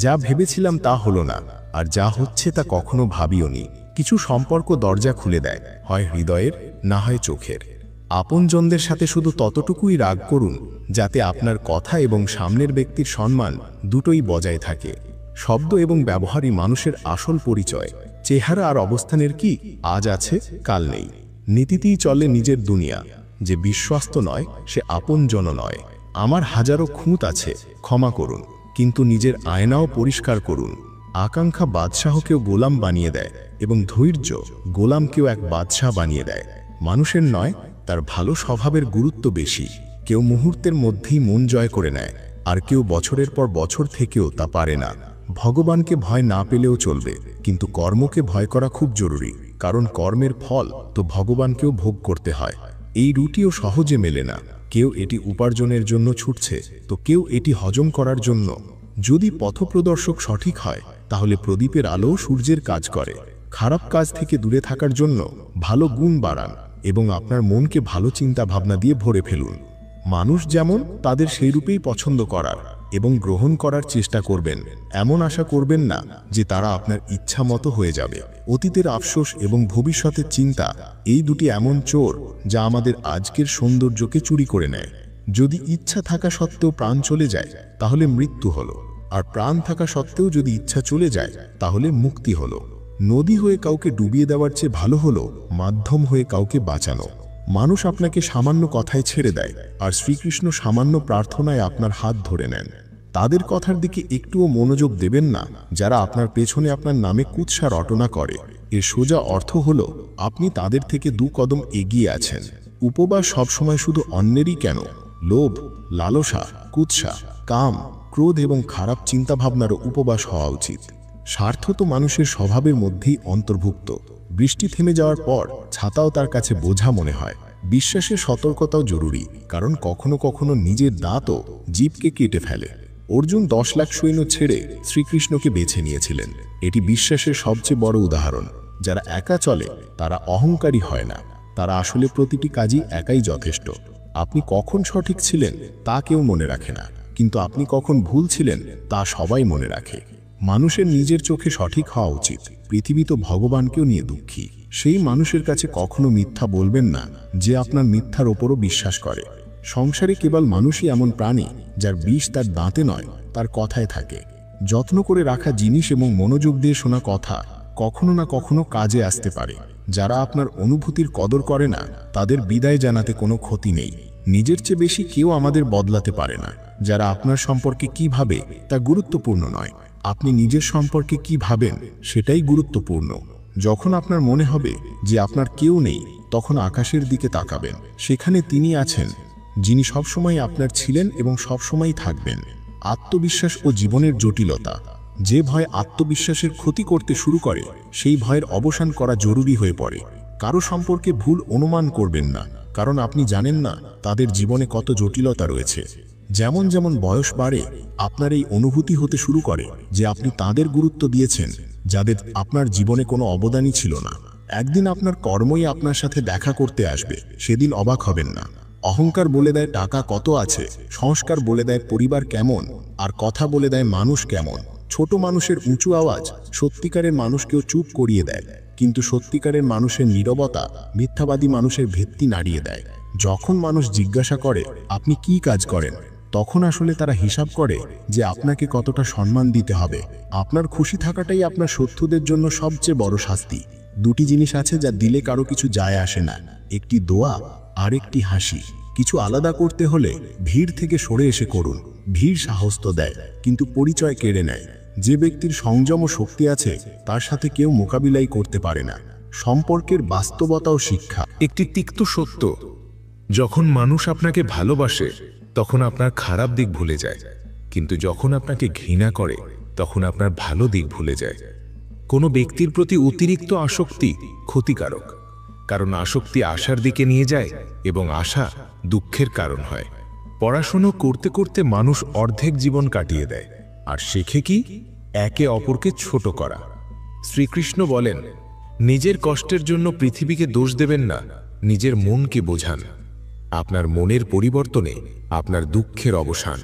যা ভেবেছিলাম তা হলো না, আর যা হচ্ছে তা কখনো ভাবিওনি। কিছু সম্পর্ক দরজা খুলে দেয়, হয় হৃদয়ের, না হয় চোখের। আপনজনদের সাথে শুধু ততটুকুই রাগ করুন যাতে আপনার কথা এবং সামনের ব্যক্তির সম্মান দুটোই বজায় থাকে। শব্দ এবং ব্যবহারই মানুষের আসল পরিচয়। চেহারা আর অবস্থানের কি আজ আছে, কাল নেই। নীতিতেই চলে নিজের দুনিয়া। যে বিশ্বস্ত নয় সে আপনজন নয়। আমার হাজারো খুঁত আছে, ক্ষমা করুন, কিন্তু নিজের আয়নাও পরিষ্কার করুন। আকাঙ্ক্ষা বাদশাহকেও গোলাম বানিয়ে দেয় এবং ধৈর্য গোলামকেও এক বাদশাহ বানিয়ে দেয়। মানুষের নয়, তার ভালো স্বভাবের গুরুত্ব বেশি। কেউ মুহূর্তের মধ্যেই মন জয় করে নেয়, আর কেউ বছরের পর বছর থেকেও তা পারে না। ভগবানকে ভয় না পেলেও চলবে, কিন্তু কর্মকে ভয় করা খুব জরুরি, কারণ কর্মের ফল তো ভগবানকেও ভোগ করতে হয়। এই রুটিও সহজে মেলে না। কেউ এটি উপার্জনের জন্য ছুটছে, তো কেউ এটি হজম করার জন্য। যদি পথপ্রদর্শক সঠিক হয়, তাহলে প্রদীপের আলো সূর্যের কাজ করে। খারাপ কাজ থেকে দূরে থাকার জন্য ভালো গুণ বাড়ান এবং আপনার মনকে ভালো চিন্তা ভাবনা দিয়ে ভরে ফেলুন। মানুষ যেমন, তাদের সেই রূপেই পছন্দ করার এবং গ্রহণ করার চেষ্টা করবেন। এমন আশা করবেন না যে তারা আপনার ইচ্ছা মতো হয়ে যাবে। অতীতের আফসোস এবং ভবিষ্যতের চিন্তা, এই দুটি এমন চোর যা আমাদের আজকের সৌন্দর্যকে চুরি করে নেয়। যদি ইচ্ছা থাকা সত্ত্বেও প্রাণ চলে যায়, তাহলে মৃত্যু হলো, আর প্রাণ থাকা সত্ত্বেও যদি ইচ্ছা চলে যায়, তাহলে মুক্তি হলো। নদী হয়ে কাউকে ডুবিয়ে দেওয়ার চেয়ে ভালো হলো মাধ্যম হয়ে কাউকে বাঁচানো। মানুষ আপনাকে সামান্য কথায় ছেড়ে দেয়, আর শ্রীকৃষ্ণ সামান্য প্রার্থনায় আপনার হাত ধরে নেন। তাদের কথার দিকে একটুও মনোযোগ দেবেন না যারা আপনার পেছনে আপনার নামে কুৎসা রটনা করে। এর সোজা অর্থ হলো আপনি তাদের থেকে 2 কদম এগিয়ে আছেন। উপবাস সবসময় শুধু অন্যেরই কেন, লোভ, লালসা, কুৎসা, কাম, ক্রোধ এবং খারাপ চিন্তাভাবনারও উপবাস হওয়া উচিত। স্বার্থ তো মানুষের স্বভাবের মধ্যেই অন্তর্ভুক্ত। বৃষ্টি থেমে যাওয়ার পর ছাতাও তার কাছে বোঝা মনে হয়। বিশ্বাসের সতর্কতাও জরুরি, কারণ কখনো কখনো নিজের দাঁতও জীবকে কেটে ফেলে। অর্জুন 10 লাখ সৈন্য ছেড়ে শ্রীকৃষ্ণকে বেছে নিয়েছিলেন। এটি বিশ্বাসের সবচেয়ে বড় উদাহরণ। যারা একা চলে তারা অহংকারী হয় না, তারা আসলে প্রতিটি কাজই একাই যথেষ্ট। আপনি কখন সঠিক ছিলেন তা কেউ মনে রাখে না, কিন্তু আপনি কখন ভুল ছিলেন তা সবাই মনে রাখে। মানুষের নিজের চোখে সঠিক হওয়া উচিত। পৃথিবী তো ভগবানকেও নিয়ে দুঃখী। সেই মানুষের কাছে কখনো মিথ্যা বলবেন না যে আপনার মিথ্যার ওপরও বিশ্বাস করে। সংসারে কেবল মানুষই এমন প্রাণী যার বিষ তার দাঁতে নয়, তার কথায় থাকে। যত্ন করে রাখা জিনিস এবং মনোযোগ দিয়ে শোনা কথা কখনো না কখনো কাজে আসতে পারে। যারা আপনার অনুভূতির কদর করে না, তাদের বিদায় জানাতে কোনো ক্ষতি নেই। নিজের চেয়ে বেশি কেউ আমাদের বদলাতে পারে না। যারা আপনার সম্পর্কে কি ভাবে তা গুরুত্বপূর্ণ নয়, আপনি নিজের সম্পর্কে কি ভাবেন সেটাই গুরুত্বপূর্ণ। যখন আপনার মনে হবে যে আপনার কেউ নেই, তখন আকাশের দিকে তাকাবেন। সেখানে তিনি আছেন, যিনি সবসময় আপনার ছিলেন এবং সবসময় থাকবেন। আত্মবিশ্বাস ও জীবনের জটিলতা। যে ভয় আত্মবিশ্বাসের ক্ষতি করতে শুরু করে, সেই ভয়ের অবসান করা জরুরি হয়ে পড়ে। কারো সম্পর্কে ভুল অনুমান করবেন না, কারণ আপনি জানেন না তাদের জীবনে কত জটিলতা রয়েছে। যেমন যেমন বয়স বাড়ে, আপনার এই অনুভূতি হতে শুরু করে যে আপনি তাদের গুরুত্ব দিয়েছেন যাদের আপনার জীবনে কোনো অবদানই ছিল না। একদিন আপনার কর্মই আপনার সাথে দেখা করতে আসবে, সেদিন অবাক হবেন না। অহংকার বলে দেয় টাকা কত আছে, সংস্কার বলে দেয় পরিবার কেমন, আর কথা বলে দেয় মানুষ কেমন। ছোট মানুষের উঁচু আওয়াজ সত্যিকারের মানুষকেও চুপ করিয়ে দেয়, কিন্তু সত্যিকারের মানুষের নীরবতা মিথ্যাবাদী মানুষের ভিত্তি নাড়িয়ে দেয়। যখন মানুষ জিজ্ঞাসা করে আপনি কি কাজ করেন, তখন আসলে তারা হিসাব করে যে আপনাকে কতটা সম্মান দিতে হবে। আপনার খুশি থাকাটাই আপনার শত্রুদের জন্য সবচেয়ে বড় শাস্তি। 2টি জিনিস আছে যা দিলে কারো কিছু যায় আসে না, একটি দোয়া আর একটি হাসি। কিছু আলাদা করতে হলে ভিড় থেকে সরে এসে করুন। ভিড় সাহস তো দেয়, কিন্তু পরিচয় কেড়ে নেয়। যে ব্যক্তির সংযম ও শক্তি আছে, তার সাথে কেউ মোকাবিলাই করতে পারে না। সম্পর্কের বাস্তবতা ও শিক্ষা। একটি তিক্ত সত্য, যখন মানুষ আপনাকে ভালোবাসে তখন আপনার খারাপ দিক ভুলে যায়, কিন্তু যখন আপনাকে ঘৃণা করে তখন আপনার ভালো দিক ভুলে যায়। কোনো ব্যক্তির প্রতি অতিরিক্ত আসক্তি ক্ষতিকারক, কারণ আসক্তি আশার দিকে নিয়ে যায় এবং আশা দুঃখের কারণ হয়। পড়াশুনো করতে করতে মানুষ অর্ধেক জীবন কাটিয়ে দেয়, আর শেখে কি? একে অপরকে ছোট করা। শ্রীকৃষ্ণ বলেন, নিজের কষ্টের জন্য পৃথিবীকে দোষ দেবেন না, নিজের মনকে বোঝান। আপনার মনের পরিবর্তনে আপনার দুঃখের অবসান।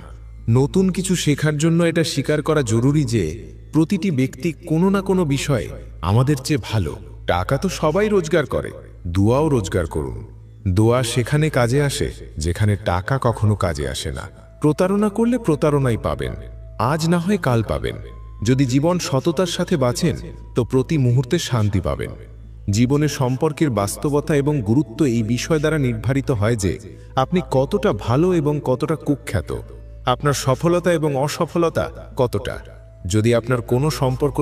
নতুন কিছু শেখার জন্য এটা স্বীকার করা জরুরি যে প্রতিটি ব্যক্তি কোনো না কোনো বিষয়ে আমাদের চেয়ে ভালো। টাকা তো সবাই রোজগার করে, দোয়াও রোজগার করুন। দোয়া সেখানে কাজে আসে যেখানে টাকা কখনো কাজে আসে না। প্রতারণা করলে প্রতারণাই পাবেন, আজ না হয় কাল পাবেন। যদি জীবন সততার সাথে বাঁচেন তো প্রতি মুহূর্তে শান্তি পাবেন। জীবনে সম্পর্কের বাস্তবতা এবং গুরুত্ব এই বিষয় দ্বারা নির্ধারিত হয় যে আপনি কতটা ভালো এবং কতটা কুখ্যাত, আপনার সফলতা এবং অসফলতা কতটা। যদি আপনার কোনো সম্পর্ক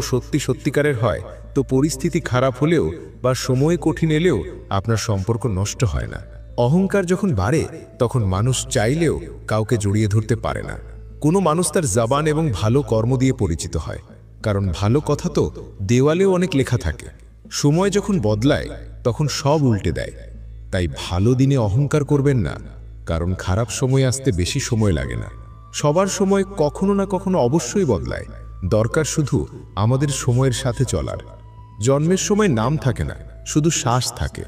সত্যিকারের হয় তো পরিস্থিতি খারাপ হলেও বা সময় কঠিন এলেও আপনার সম্পর্ক নষ্ট হয় না। অহংকার যখন বাড়ে তখন মানুষ চাইলেও কাউকে জড়িয়ে ধরতে পারে না। কোনো মানুষ তার জবান এবং ভালো কর্ম দিয়ে পরিচিত হয়, কারণ ভালো কথা তো দেওয়ালেও অনেক লেখা থাকে। সময় যখন বদলায় তখন সব উল্টে দেয়। তাই ভালো দিনে অহংকার করবেন না, কারণ খারাপ সময় আসতে বেশি সময় লাগে না। সবার সময় কখনো না কখনো অবশ্যই বদলায়, দরকার শুধু আমাদের সময়ের সাথে চলার। জন্মের সময় নাম থাকে না, শুধু শ্বাস থাকে।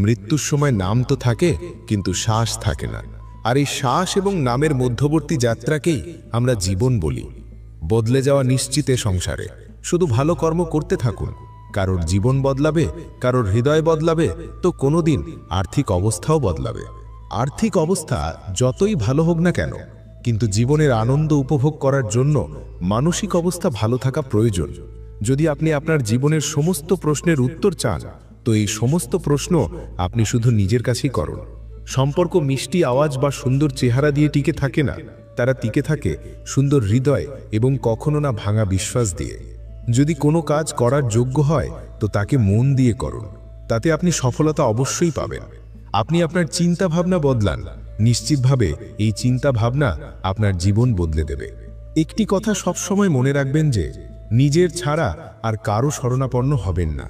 মৃত্যুর সময় নাম তো থাকে কিন্তু শ্বাস থাকে না, আর এই শ্বাস এবং নামের মধ্যবর্তী যাত্রাকেই আমরা জীবন বলি। বদলে যাওয়া নিশ্চিতে সংসারে, শুধু ভালো কর্ম করতে থাকুন। কারোর জীবন বদলাবে, কারোর হৃদয় বদলাবে, তো কোনোদিন আর্থিক অবস্থাও বদলাবে। আর্থিক অবস্থা যতই ভালো হোক না কেন, কিন্তু জীবনের আনন্দ উপভোগ করার জন্য মানসিক অবস্থা ভালো থাকা প্রয়োজন। যদি আপনি আপনার জীবনের সমস্ত প্রশ্নের উত্তর চান তো এই সমস্ত প্রশ্ন আপনি শুধু নিজের কাছেই করুন। সম্পর্ক মিষ্টি আওয়াজ বা সুন্দর চেহারা দিয়ে টিকে থাকে না, তারা টিকে থাকে সুন্দর হৃদয় এবং কখনো না ভাঙা বিশ্বাস দিয়ে। যদি কোনো কাজ করার যোগ্য হয় তো তাকে মন দিয়ে করুন, তাতে আপনি সফলতা অবশ্যই পাবেন। আপনি আপনার চিন্তা ভাবনা বদলান, নিশ্চিতভাবে এই চিন্তা ভাবনা আপনার জীবন বদলে দেবে। একটি কথা সবসময় মনে রাখবেন যে নিজের ছাড়া আর কারো শরণাপন্ন হবেন না।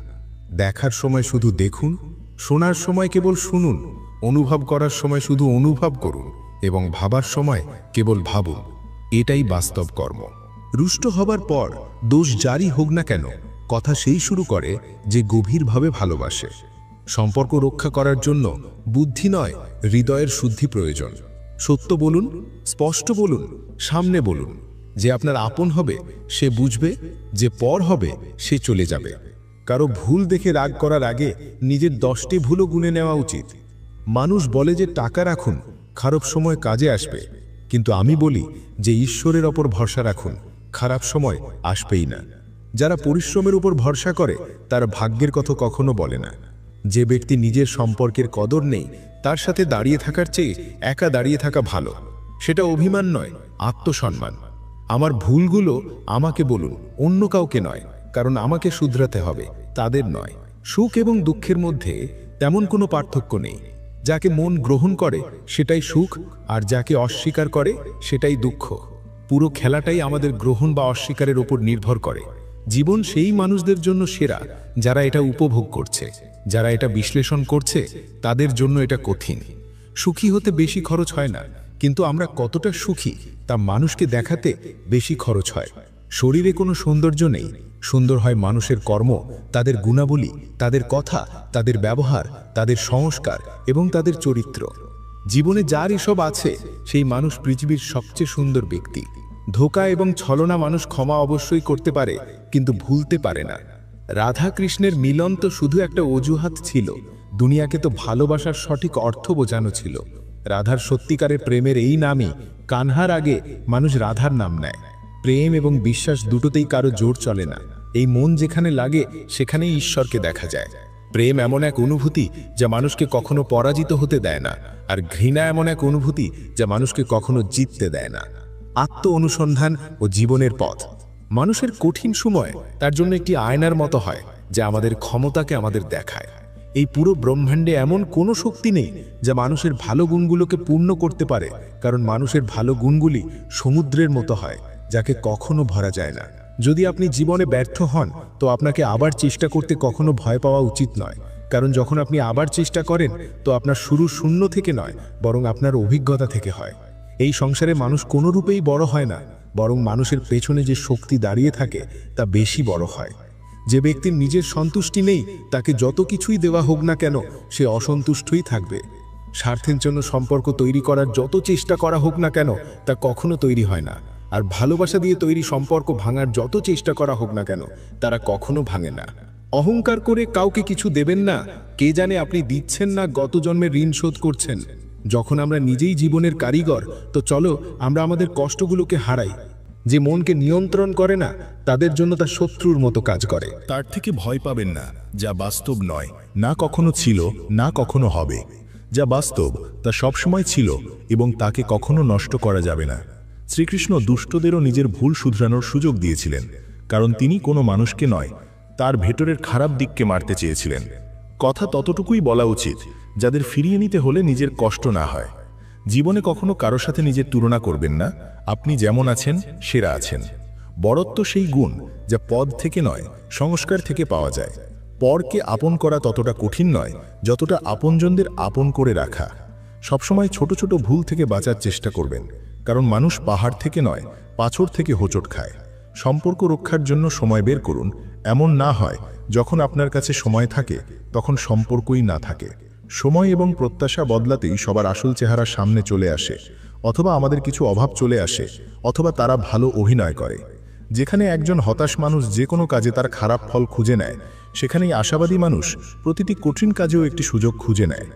দেখার সময় শুধু দেখুন, শোনার সময় কেবল শুনুন, অনুভব করার সময় শুধু অনুভব করুন এবং ভাবার সময় কেবল ভাবুন। এটাই বাস্তব কর্ম। রুষ্ট হবার পর দোষ জারি হোক না কেন, কথা সেই শুরু করে যে গভীরভাবে ভালোবাসে। সম্পর্ক রক্ষা করার জন্য বুদ্ধি নয়, হৃদয়ের শুদ্ধি প্রয়োজন। সত্য বলুন, স্পষ্ট বলুন, সামনে বলুন। যে আপনার আপন হবে সে বুঝবে, যে পর হবে সে চলে যাবে। কারো ভুল দেখে রাগ করার আগে নিজের 10টি ভুলও গুনে নেওয়া উচিত। মানুষ বলে যে টাকা রাখুন, খারাপ সময় কাজে আসবে, কিন্তু আমি বলি যে ঈশ্বরের ওপর ভরসা রাখুন, খারাপ সময় আসবেই না। যারা পরিশ্রমের উপর ভরসা করে তারা ভাগ্যের কথা কখনো বলে না। যে ব্যক্তি নিজের সম্পর্কের কদর নেই তার সাথে দাঁড়িয়ে থাকার চেয়ে একা দাঁড়িয়ে থাকা ভালো। সেটা অভিমান নয়, আত্মসম্মান। আমার ভুলগুলো আমাকে বলুন, অন্য কাউকে নয়, কারণ আমাকে শুধরাতে হবে, তাদের নয়। সুখ এবং দুঃখের মধ্যে তেমন কোনো পার্থক্য নেই। যাকে মন গ্রহণ করে সেটাই সুখ, আর যাকে অস্বীকার করে সেটাই দুঃখ। পুরো খেলাটাই আমাদের গ্রহণ বা অস্বীকারের উপর নির্ভর করে। জীবন সেই মানুষদের জন্য সেরা যারা এটা উপভোগ করছে। যারা এটা বিশ্লেষণ করছে তাদের জন্য এটা কঠিন। সুখী হতে বেশি খরচ হয় না, কিন্তু আমরা কতটা সুখী তা মানুষকে দেখাতে বেশি খরচ হয়। শরীরে কোনো সৌন্দর্য নেই, সুন্দর হয় মানুষের কর্ম, তাদের গুণাবলী, তাদের কথা, তাদের ব্যবহার, তাদের সংস্কার এবং তাদের চরিত্র। জীবনে যার এসব আছে সেই মানুষ পৃথিবীর সবচেয়ে সুন্দর ব্যক্তি। ধোঁকা এবং ছলনা মানুষ ক্ষমা অবশ্যই করতে পারে, কিন্তু ভুলতে পারে না। রাধা কৃষ্ণের মিলন তো শুধু একটা অজুহাত ছিল, দুনিয়াকে তো ভালোবাসার সঠিক অর্থ বোঝানো ছিল। রাধার সত্যিকারের প্রেমের এই নামই কানহার আগে মানুষ রাধার নাম নেয়। প্রেম এবং বিশ্বাস দুটোতেই কারো জোর চলে না। এই মন যেখানে লাগে সেখানেই ঈশ্বরকে দেখা যায়। প্রেম এমন এক অনুভূতি যা মানুষকে কখনো পরাজিত হতে দেয় না, আর ঘৃণা এমন এক অনুভূতি যা মানুষকে কখনো জিততে দেয় না। আত্ম অনুসন্ধান ও জীবনের পথ। মানুষের কঠিন সময় তার জন্য একটি আয়নার মতো হয়, যা আমাদের ক্ষমতাকে আমাদের দেখায়। এই পুরো ব্রহ্মাণ্ডে এমন কোনো শক্তি নেই যা মানুষের ভালো গুণগুলোকে পূর্ণ করতে পারে, কারণ মানুষের ভালো গুণগুলি সমুদ্রের মতো হয়, যাকে কখনো ভরা যায় না। যদি আপনি জীবনে ব্যর্থ হন, তো আপনাকে আবার চেষ্টা করতে কখনো ভয় পাওয়া উচিত নয়, কারণ যখন আপনি আবার চেষ্টা করেন, তো আপনার শুরু শূন্য থেকে নয়, বরং আপনার অভিজ্ঞতা থেকে হয়। এই সংসারে মানুষ কোনো রূপেই বড় হয় না, বরং মানুষের পেছনে যে শক্তি দাঁড়িয়ে থাকে তা বেশি বড় হয়। যে ব্যক্তির নিজের সন্তুষ্টি নেই, তাকে যত কিছুই দেওয়া হোক না কেন, সে অসন্তুষ্টই থাকবে। স্বার্থের জন্য সম্পর্ক তৈরি করার যত চেষ্টা করা হোক না কেন, তা কখনো তৈরি হয় না। আর ভালোবাসা দিয়ে তৈরি সম্পর্ক ভাঙার যত চেষ্টা করা হোক না কেন, তারা কখনো ভাঙে না। অহংকার করে কাউকে কিছু দেবেন না, কে জানে আপনি দিচ্ছেন না গত জন্মের ঋণ শোধ করছেন। যখন আমরা নিজেই জীবনের কারিগর, তো চলো আমরা আমাদের কষ্টগুলোকে হারাই। যে মনকে নিয়ন্ত্রণ করে না, তাদের জন্য তা শত্রুর মতো কাজ করে। তার থেকে ভয় পাবেন না যা বাস্তব নয়, না কখনো ছিল, না কখনো হবে। যা বাস্তব তা সবসময় ছিল এবং তাকে কখনো নষ্ট করা যাবে না। শ্রীকৃষ্ণ দুষ্টদেরও নিজের ভুল শুধরানোর সুযোগ দিয়েছিলেন, কারণ তিনি কোনো মানুষকে নয়, তার ভেতরের খারাপ দিককে মারতে চেয়েছিলেন। কথা ততটুকুই বলা উচিত যাদের ফিরিয়ে নিতে হলে নিজের কষ্ট না হয়। জীবনে কখনো কারো সাথে নিজের তুলনা করবেন না। আপনি যেমন আছেন সেরা আছেন। বড়ত্ব সেই গুণ যা পদ থেকে নয়, সংস্কার থেকে পাওয়া যায়। পরকে আপন করা ততটা কঠিন নয় যতটা আপনজনদের আপন করে রাখা। সবসময় ছোট ছোট ভুল থেকে বাঁচার চেষ্টা করবেন, কারণ মানুষ পাহাড় থেকে নয়, পাথর থেকে হোঁচট খায়। সম্পর্ক রক্ষার জন্য সময় বের করুন। এমন না হয় যখন আপনার কাছে সময় থাকে তখন সম্পর্কই না থাকে। সময় এবং প্রত্যাশা বদলাতেই সবার আসল চেহারা সামনে চলে আসে। অথবা আমাদের কিছু অভাব চলে আসে, অথবা তারা ভালো অভিনয় করে। যেখানে একজন হতাশ মানুষ যে কোনো কাজে তার খারাপ ফল খুঁজে নেয়, সেখানেই আশাবাদী মানুষ প্রতিটি কঠিন কাজেও একটি সুযোগ খুঁজে নেয়।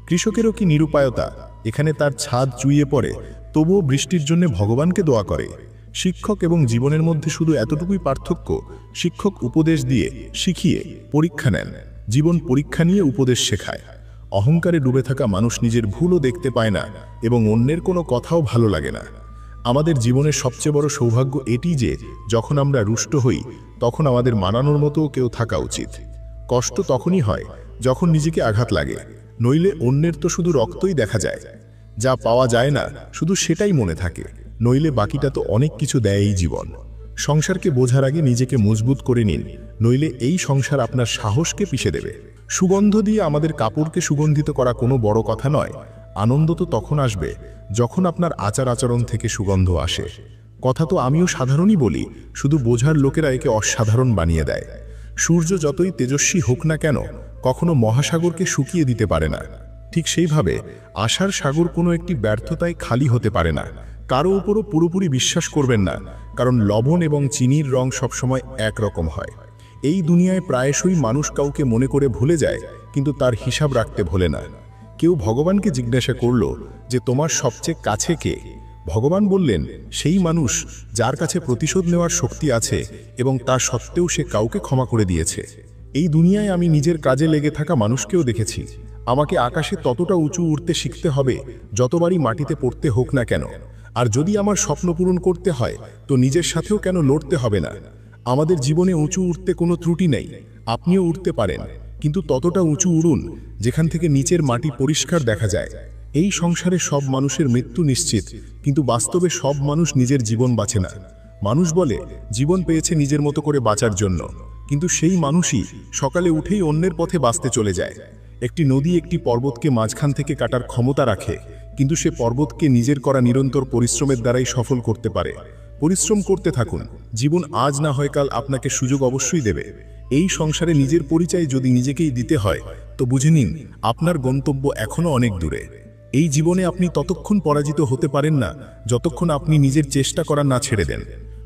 কৃষকেরও কি নিরুপায়তা, এখানে তার ছাদ চুইয়ে পড়ে, তবুও বৃষ্টির জন্য ভগবানকে দোয়া করে। শিক্ষক এবং জীবনের মধ্যে শুধু এতটুকুই পার্থক্য, শিক্ষক উপদেশ দিয়ে শিখিয়ে পরীক্ষা নেন, জীবন পরীক্ষা নিয়ে উপদেশ শেখায়। অহংকারে ডুবে থাকা মানুষ নিজের ভুলও দেখতে পায় না এবং অন্যের কোনো কথাও ভালো লাগে না। আমাদের জীবনের সবচেয়ে বড় সৌভাগ্য এটি যে যখন আমরা রুষ্ট হই, তখন আমাদের মানানোর মতো কেউ থাকা উচিত। কষ্ট তখনই হয় যখন নিজেকে আঘাত লাগে, নইলে অন্যের তো শুধু রক্তই দেখা যায়। যা পাওয়া যায় না শুধু সেটাই মনে থাকে, নইলে বাকিটা তো অনেক কিছু দেয় এই জীবন। সংসারকে বোঝার আগে নিজেকে মজবুত করে নিন, নইলে এই সংসার আপনার সাহসকে পিষে দেবে। সুগন্ধ দিয়ে আমাদের কাপড়কে সুগন্ধিত করা কোনো বড় কথা নয়। আনন্দ তো তখন আসবে যখন আপনার আচার আচরণ থেকে সুগন্ধ আসে। কথা তো আমিও সাধারণই বলি, শুধু বোঝার লোকেরা একে অসাধারণ বানিয়ে দেয়। সূর্য যতই তেজস্বী হোক না কেন, কখনো মহাসাগরকে শুকিয়ে দিতে পারে না। ঠিক সেইভাবে আশার সাগর কোনো একটি ব্যর্থতায় খালি হতে পারে না। কারো উপরও পুরোপুরি বিশ্বাস করবেন না, কারণ লবণ এবং চিনির রং সবসময় একরকম হয়। এই দুনিয়ায় প্রায়শই মানুষ কাউকে মনে করে ভুলে যায়, কিন্তু তার হিসাব রাখতে ভোলে না। কেউ ভগবানকে জিজ্ঞাসা করল যে তোমার সবচেয়ে কাছে কে? ভগবান বললেন, সেই মানুষ যার কাছে প্রতিশোধ নেওয়ার শক্তি আছে এবং তা সত্ত্বেও সে কাউকে ক্ষমা করে দিয়েছে। এই দুনিয়ায় আমি নিজের কাজে লেগে থাকা মানুষকেও দেখেছি। আমাকে আকাশে ততটা উঁচু উঠতে শিখতে হবে যতবারই মাটিতে পড়তে হোক না কেন। আর যদি আমার স্বপ্ন পূরণ করতে হয়, তো নিজের সাথেও কেন লড়তে হবে না? আমাদের জীবনে উঁচু উঠতে কোনো ত্রুটি নেই, আপনিও উঠতে পারেন, কিন্তু ততটা উঁচু উড়ুন যেখান থেকে নিচের মাটি পরিষ্কার দেখা যায়। এই সংসারে সব মানুষের মৃত্যু নিশ্চিত, কিন্তু বাস্তবে সব মানুষ নিজের জীবন বাঁচে না। মানুষ বলে জীবন পেয়েছে নিজের মতো করে বাঁচার জন্য, কিন্তু সেই মানুষই সকালে উঠেই অন্যের পথে বাঁচতে চলে যায়। একটি নদী একটি পর্বতকে মাঝখান থেকে কাটার ক্ষমতা রাখে, কিন্তু সে পর্বতকে নিজের করা নিরন্তর পরিশ্রমের দ্বারাই সফল করতে পারে। পরিশ্রম করতে থাকুন, জীবন আজ না হয় কাল আপনাকে সুযোগ অবশ্যই দেবে। এই সংসারে নিজের পরিচয় যদি নিজেকেই দিতে হয়, তো বুঝে নিন আপনার গন্তব্য এখনো অনেক দূরে। এই জীবনে আপনি ততক্ষণ পরাজিত হতে পারেন না যতক্ষণ আপনি নিজের চেষ্টা করা না ছেড়ে দেন।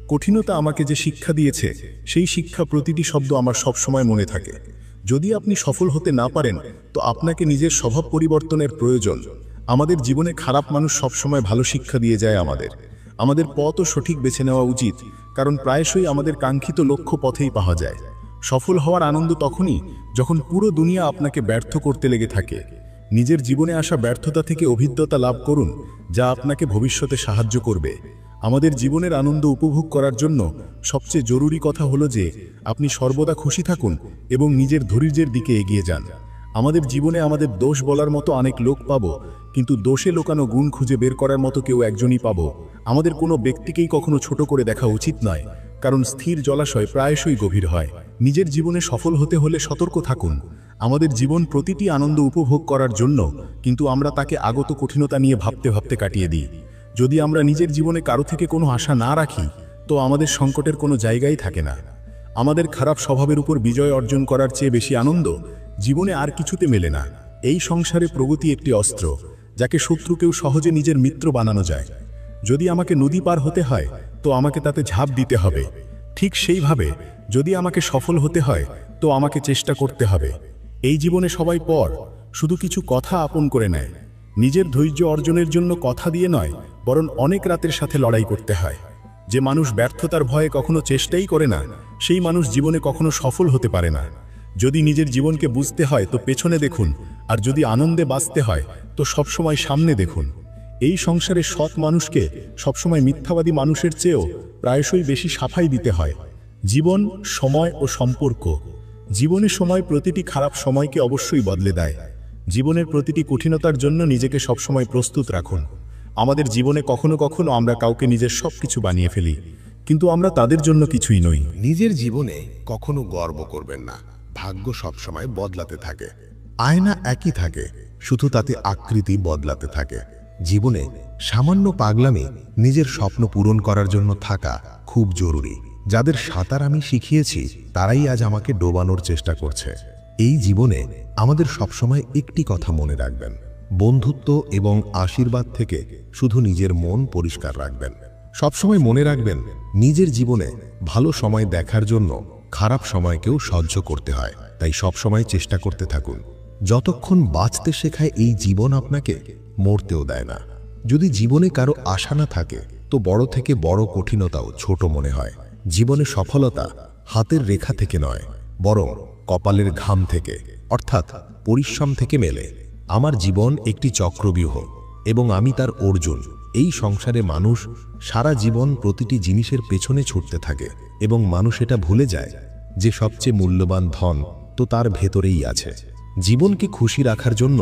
কঠিনতা আমাকে যে শিক্ষা দিয়েছে, সেই শিক্ষা প্রতিটি শব্দ আমার সবসময় মনে থাকে। যদি আপনি সফল হতে না পারেন, তো আপনাকে নিজের স্বভাব পরিবর্তনের প্রয়োজন। আমাদের জীবনে খারাপ মানুষ সবসময় ভালো শিক্ষা দিয়ে যায় আমাদের পথও সঠিক বেছে নেওয়া উচিত, কারণ প্রায়শই আমাদের কাঙ্ক্ষিত লক্ষ্য পথেই পাওয়া যায়। সফল হওয়ার আনন্দ তখনই যখন পুরো দুনিয়া আপনাকে ব্যর্থ করতে লেগে থাকে। নিজের জীবনে আসা ব্যর্থতা থেকে অভিজ্ঞতা লাভ করুন, যা আপনাকে ভবিষ্যতে সাহায্য করবে। আমাদের জীবনের আনন্দ উপভোগ করার জন্য সবচেয়ে জরুরি কথা হলো যে আপনি সর্বদা খুশি থাকুন এবং নিজের ধৈর্যের দিকে এগিয়ে যান। আমাদের জীবনে আমাদের দোষ বলার মতো অনেক লোক পাবো, কিন্তু দোষে লোকানো গুণ খুঁজে বের করার মতো কেউ একজনই পাবো। আমাদের কোনো ব্যক্তিকেই কখনো ছোট করে দেখা উচিত নয়, কারণ স্থির জলাশয় প্রায়শই গভীর হয়। নিজের জীবনে সফল হতে হলে সতর্ক থাকুন। আমাদের জীবন প্রতিটি আনন্দ উপভোগ করার জন্য, কিন্তু আমরা তাকে আগত কঠিনতা নিয়ে ভাবতে ভাবতে কাটিয়ে দিই। যদি আমরা নিজের জীবনে কারো থেকে কোনো আশা না রাখি, তো আমাদের সংকটের কোনো জায়গাই থাকে না। আমাদের খারাপ স্বভাবের উপর বিজয় অর্জন করার চেয়ে বেশি আনন্দ জীবনে আর কিছুতে মেলে না। এই সংসারে প্রগতি একটি অস্ত্র, যাকে শত্রুকেও সহজে নিজের মিত্র বানানো যায়। যদি আমাকে নদী পার হতে হয়, তো আমাকে তাতে ঝাঁপ দিতে হবে। ঠিক সেইভাবে যদি আমাকে সফল হতে হয়, তো আমাকে চেষ্টা করতে হবে। এই জীবনে সবাই পর শুধু কিছু কথা আপন করে নেয়। নিজের ধৈর্য অর্জনের জন্য কথা দিয়ে নয়, বরং অনেক রাতের সাথে লড়াই করতে হয়। যে মানুষ ব্যর্থতার ভয়ে কখনো চেষ্টাই করে না, সেই মানুষ জীবনে কখনো সফল হতে পারে না। যদি নিজের জীবনকে বুঝতে হয়, তো পেছনে দেখুন, আর যদি আনন্দে বাঁচতে হয়, তো সবসময় সামনে দেখুন। এই সংসারে সৎ মানুষকে সবসময় মিথ্যাবাদী মানুষের চেয়েও প্রায়শই বেশি সাফাই দিতে হয়। জীবন, সময় ও সম্পর্ক। জীবনের সময় প্রতিটি খারাপ সময়কে অবশ্যই বদলে দেয়। জীবনের প্রতিটি কঠিনতার জন্য নিজেকে সবসময় প্রস্তুত রাখুন। আমাদের জীবনে কখনো কখনো আমরা কাউকে নিজের সবকিছু বানিয়ে ফেলি, কিন্তু আমরা তাদের জন্য কিছুই নই। নিজের জীবনে কখনো গর্ব করবেন না। ভাগ্য সবসময় বদলাতে থাকে। আয়না একই থাকে, শুধু তাতে আকৃতি বদলাতে থাকে। জীবনে সামান্য পাগলামি নিজের স্বপ্ন পূরণ করার জন্য থাকা খুব জরুরি। যাদের সাঁতার আমি শিখিয়েছি, তারাই আজ আমাকে ডোবানোর চেষ্টা করছে। এই জীবনে আমাদের সবসময় একটি কথা মনে রাখবেন, বন্ধুত্ব এবং আশীর্বাদ থেকে শুধু নিজের মন পরিষ্কার রাখবেন। সবসময় মনে রাখবেন, নিজের জীবনে ভালো সময় দেখার জন্য খারাপ সময়কেও সহ্য করতে হয়। তাই সবসময় চেষ্টা করতে থাকুন। যতক্ষণ বাঁচতে শেখায় এই জীবন আপনাকে মরতেও দেয় না। যদি জীবনে কারো আশা না থাকে, তো বড় থেকে বড় কঠিনতাও ছোট মনে হয়। জীবনে সফলতা হাতের রেখা থেকে নয়, বরং কপালের ঘাম থেকে, অর্থাৎ পরিশ্রম থেকে মেলে। আমার জীবন একটি চক্রব্যূহ এবং আমি তার অর্জুন। এই সংসারে মানুষ সারা জীবন প্রতিটি জিনিসের পেছনে ছুটতে থাকে এবং মানুষ এটা ভুলে যায় যে সবচেয়ে মূল্যবান ধন তো তার ভেতরেই আছে। জীবনকে খুশি রাখার জন্য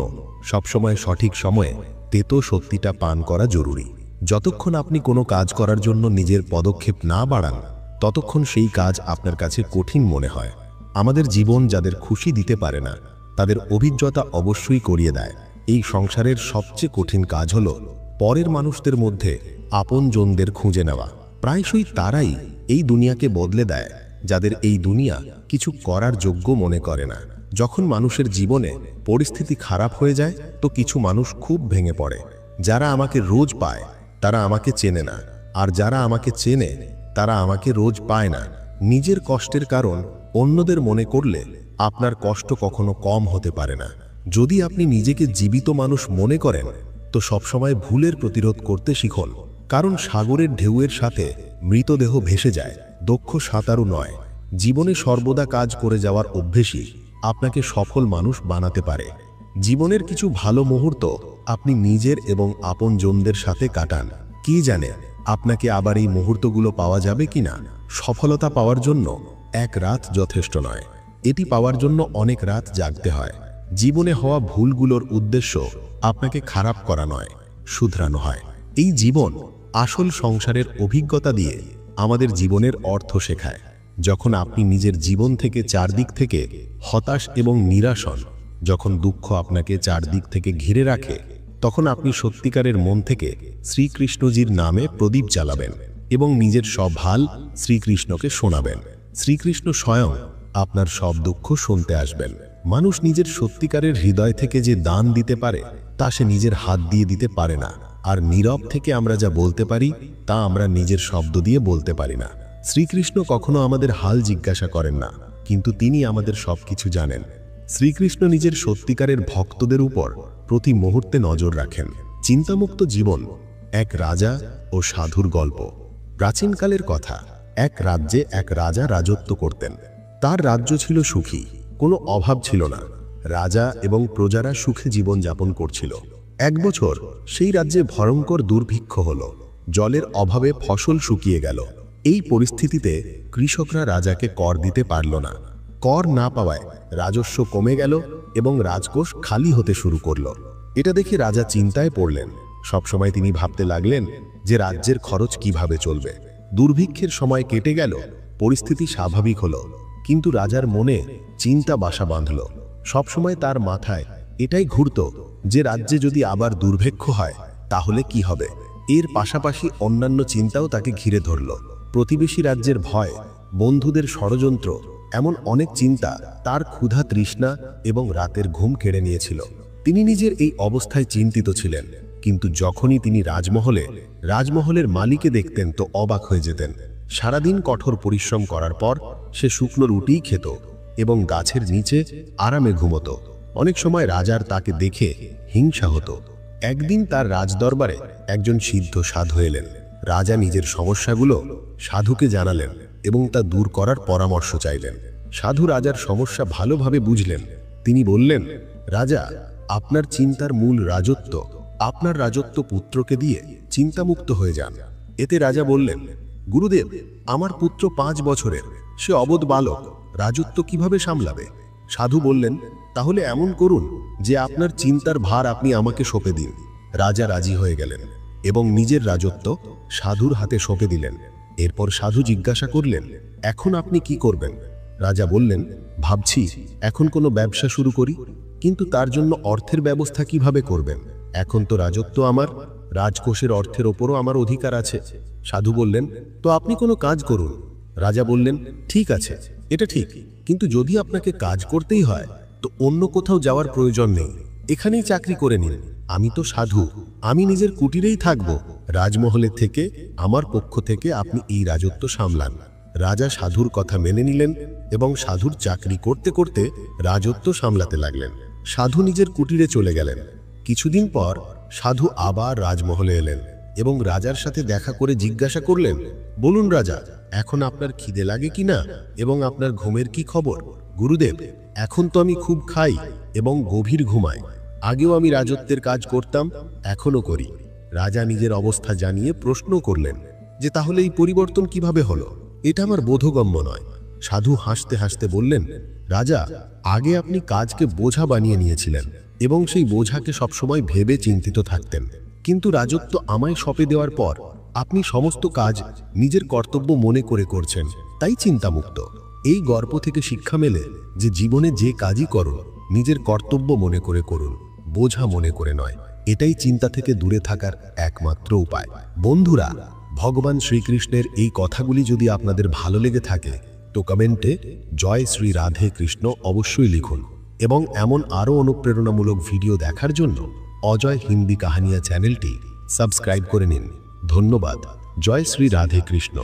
সবসময় সঠিক সময়ে তেতো সত্যিটা পান করা জরুরি। যতক্ষণ আপনি কোনো কাজ করার জন্য নিজের পদক্ষেপ না বাড়ান, ততক্ষণ সেই কাজ আপনার কাছে কঠিন মনে হয়। আমাদের জীবন যাদের খুশি দিতে পারে না, তাদের অভিজ্ঞতা অবশ্যই করিয়ে দেয়। এই সংসারের সবচেয়ে কঠিন কাজ হলো পরের মানুষদের মধ্যে আপনজনদের খুঁজে নেওয়া। প্রায়শই তারাই এই দুনিয়াকে বদলে দেয়, যাদের এই দুনিয়া কিছু করার যোগ্য মনে করে না। যখন মানুষের জীবনে পরিস্থিতি খারাপ হয়ে যায়, তো কিছু মানুষ খুব ভেঙে পড়ে। যারা আমাকে রোজ পায়, তারা আমাকে চেনে না, আর যারা আমাকে চেনে, তারা আমাকে রোজ পায় না। নিজের কষ্টের কারণ অন্যদের মনে করলে আপনার কষ্ট কখনো কম হতে পারে না। যদি আপনি নিজেকে জীবিত মানুষ মনে করেন, তো সবসময় ভুলের প্রতিরোধ করতে শিখুন। কারণ সাগরের ঢেউয়ের সাথে মৃতদেহ ভেসে যায়, দক্ষ সাঁতারু নয়। জীবনে সর্বদা কাজ করে যাওয়ার অভ্যেসই আপনাকে সফল মানুষ বানাতে পারে। জীবনের কিছু ভালো মুহূর্ত আপনি নিজের এবং আপনজনদের সাথে কাটান। কি জানে আপনাকে আবার এই মুহূর্তগুলো পাওয়া যাবে কিনা। সফলতা পাওয়ার জন্য এক রাত যথেষ্ট নয়, এটি পাওয়ার জন্য অনেক রাত জাগতে হয়। জীবনে হওয়া ভুলগুলোর উদ্দেশ্য আপনাকে খারাপ করা নয়, শুধরানো হয়। এই জীবন আসল সংসারের অভিজ্ঞতা দিয়ে আমাদের জীবনের অর্থ শেখায়। যখন আপনি নিজের জীবন থেকে চারদিক থেকে হতাশ এবং নিরাশ হন, যখন দুঃখ আপনাকে চারদিক থেকে ঘিরে রাখে, তখন আপনি সত্যিকারের মন থেকে শ্রীকৃষ্ণজির নামে প্রদীপ জ্বালাবেন এবং নিজের সব হাল শ্রীকৃষ্ণকে শোনাবেন। শ্রীকৃষ্ণ স্বয়ং আপনার সব দুঃখ শুনতে আসবেন। মানুষ নিজের সত্যিকারের হৃদয় থেকে যে দান দিতে পারে, তা সে নিজের হাত দিয়ে দিতে পারে না। আর নীরব থেকে আমরা যা বলতে পারি, তা আমরা নিজের শব্দ দিয়ে বলতে পারি না। শ্রীকৃষ্ণ কখনো আমাদের হাল জিজ্ঞাসা করেন না, কিন্তু তিনি আমাদের সবকিছু জানেন। শ্রীকৃষ্ণ নিজের সত্যিকারের ভক্তদের উপর প্রতি মুহূর্তে নজর রাখেন। চিন্তামুক্ত জীবন এক রাজা ও সাধুর গল্প। প্রাচীনকালের কথা, এক রাজ্যে এক রাজা রাজত্ব করতেন। তার রাজ্য ছিল সুখী, কোনো অভাব ছিল না। রাজা এবং প্রজারা সুখে জীবন যাপন করছিল। এক বছর সেই রাজ্যে ভয়ঙ্কর দুর্ভিক্ষ হলো। জলের অভাবে ফসল শুকিয়ে গেল। এই পরিস্থিতিতে কৃষকরা রাজাকে কর দিতে পারল না। কর না পাওয়ায় রাজস্ব কমে গেল এবং রাজকোষ খালি হতে শুরু করল। এটা দেখে রাজা চিন্তায় পড়লেন। সবসময় তিনি ভাবতে লাগলেন যে রাজ্যের খরচ কিভাবে চলবে। দুর্ভিক্ষের সময় কেটে গেল, পরিস্থিতি স্বাভাবিক হলো, কিন্তু রাজার মনে চিন্তা বাসা বাঁধল। সবসময় তার মাথায় এটাই ঘুরত যে রাজ্যে যদি আবার দুর্ভিক্ষ হয় তাহলে কি হবে। এর পাশাপাশি অন্যান্য চিন্তাও তাকে ঘিরে ধরল। প্রতিবেশী রাজ্যের ভয়, বন্ধুদের ষড়যন্ত্র, এমন অনেক চিন্তা তার ক্ষুধা, তৃষ্ণা এবং রাতের ঘুম কেড়ে নিয়েছিল। তিনি নিজের এই অবস্থায় চিন্তিত ছিলেন, কিন্তু যখনই তিনি রাজমহলের মালিকে দেখতেন তো অবাক হয়ে যেতেন। সারাদিন কঠোর পরিশ্রম করার পর সে শুকনো রুটিই খেত এবং গাছের নিচে আরামে ঘুমতো। অনেক সময় রাজার তাকে দেখে হিংসা হতো। একদিন তার রাজদরবারে একজন সিদ্ধ সাধু এলেন। রাজা নিজের সমস্যাগুলো সাধুকে জানালেন এবং তা দূর করার পরামর্শ চাইলেন। সাধু রাজার সমস্যা ভালোভাবে বুঝলেন। তিনি বললেন, রাজা, আপনার চিন্তার মূল রাজত্ব। আপনার রাজত্ব পুত্রকে দিয়ে চিন্তামুক্ত হয়ে যান। এতে রাজা বললেন, গুরুদেব, আমার পুত্র 5 বছরের, সে অবোধ বালক, রাজত্ব কিভাবে সামলাবে? সাধু বললেন, তাহলে এমন করুন যে আপনার চিন্তার ভার আপনি আমাকে সঁপে দিন। রাজা রাজি হয়ে গেলেন এবং নিজের রাজত্ব সাধুর হাতে সঁপে দিলেন। এরপর সাধু জিজ্ঞাসা করলেন, এখন আপনি কি করবেন? রাজা বললেন, ভাবছি এখন কোনো ব্যবসা শুরু করি, কিন্তু তার জন্য অর্থের ব্যবস্থা কিভাবে করবেন? এখন তো রাজত্ব আমার, রাজকোষের অর্থের ওপরও আমার অধিকার আছে। সাধু বললেন, তো আপনি কোনো কাজ করুন। রাজা বললেন, ঠিক আছে, এটা ঠিক, কিন্তু যদি আপনাকে কাজ করতেই হয় তো অন্য কোথাও যাওয়ার প্রয়োজন নেই, এখানেই চাকরি করে নিন। আমি তো সাধু, আমি নিজের কুটিরেই থাকব। রাজমহলের থেকে আমার পক্ষ থেকে আপনি এই রাজত্ব সামলান। রাজা সাধুর কথা মেনে নিলেন এবং সাধুর চাকরি করতে করতে রাজত্ব সামলাতে লাগলেন। সাধু নিজের কুটিরে চলে গেলেন। কিছুদিন পর সাধু আবার রাজমহলে এলেন এবং রাজার সাথে দেখা করে জিজ্ঞাসা করলেন, বলুন রাজা, এখন আপনার খিদে লাগে কিনা এবং আপনার ঘুমের কি খবর? গুরুদেব, এখন তো আমি খুব খাই এবং গভীর ঘুমাই। আগেও আমি রাজত্বের কাজ করতাম, এখনো করি। রাজা নিজের অবস্থা জানিয়ে প্রশ্ন করলেন যে তাহলে এই পরিবর্তন কিভাবে হলো? এটা আমার বোধগম্য নয়। সাধু হাসতে হাসতে বললেন, রাজা, আগে আপনি কাজকে বোঝা বানিয়ে নিয়েছিলেন এবং সেই বোঝাকে সবসময় ভেবে চিন্তিত থাকতেন, কিন্তু রাজত্ব আমায় সঁপে দেওয়ার পর আপনি সমস্ত কাজ নিজের কর্তব্য মনে করে করছেন, তাই চিন্তামুক্ত। এই গল্প থেকে শিক্ষা মেলে যে জীবনে যে কাজই করুন নিজের কর্তব্য মনে করে করুন, বোঝা মনে করে নয়। এটাই চিন্তা থেকে দূরে থাকার একমাত্র উপায়। বন্ধুরা, ভগবান শ্রীকৃষ্ণের এই কথাগুলি যদি আপনাদের ভালো লেগে থাকে তো কমেন্টে জয় শ্রী রাধে কৃষ্ণ অবশ্যই লিখুন এবং এমন আরও অনুপ্রেরণামূলক ভিডিও দেখার জন্য অজয় হিন্দি কাহানিয়া চ্যানেলটি সাবস্ক্রাইব করে নিন। ধন্যবাদ। জয় শ্রী রাধে কৃষ্ণ।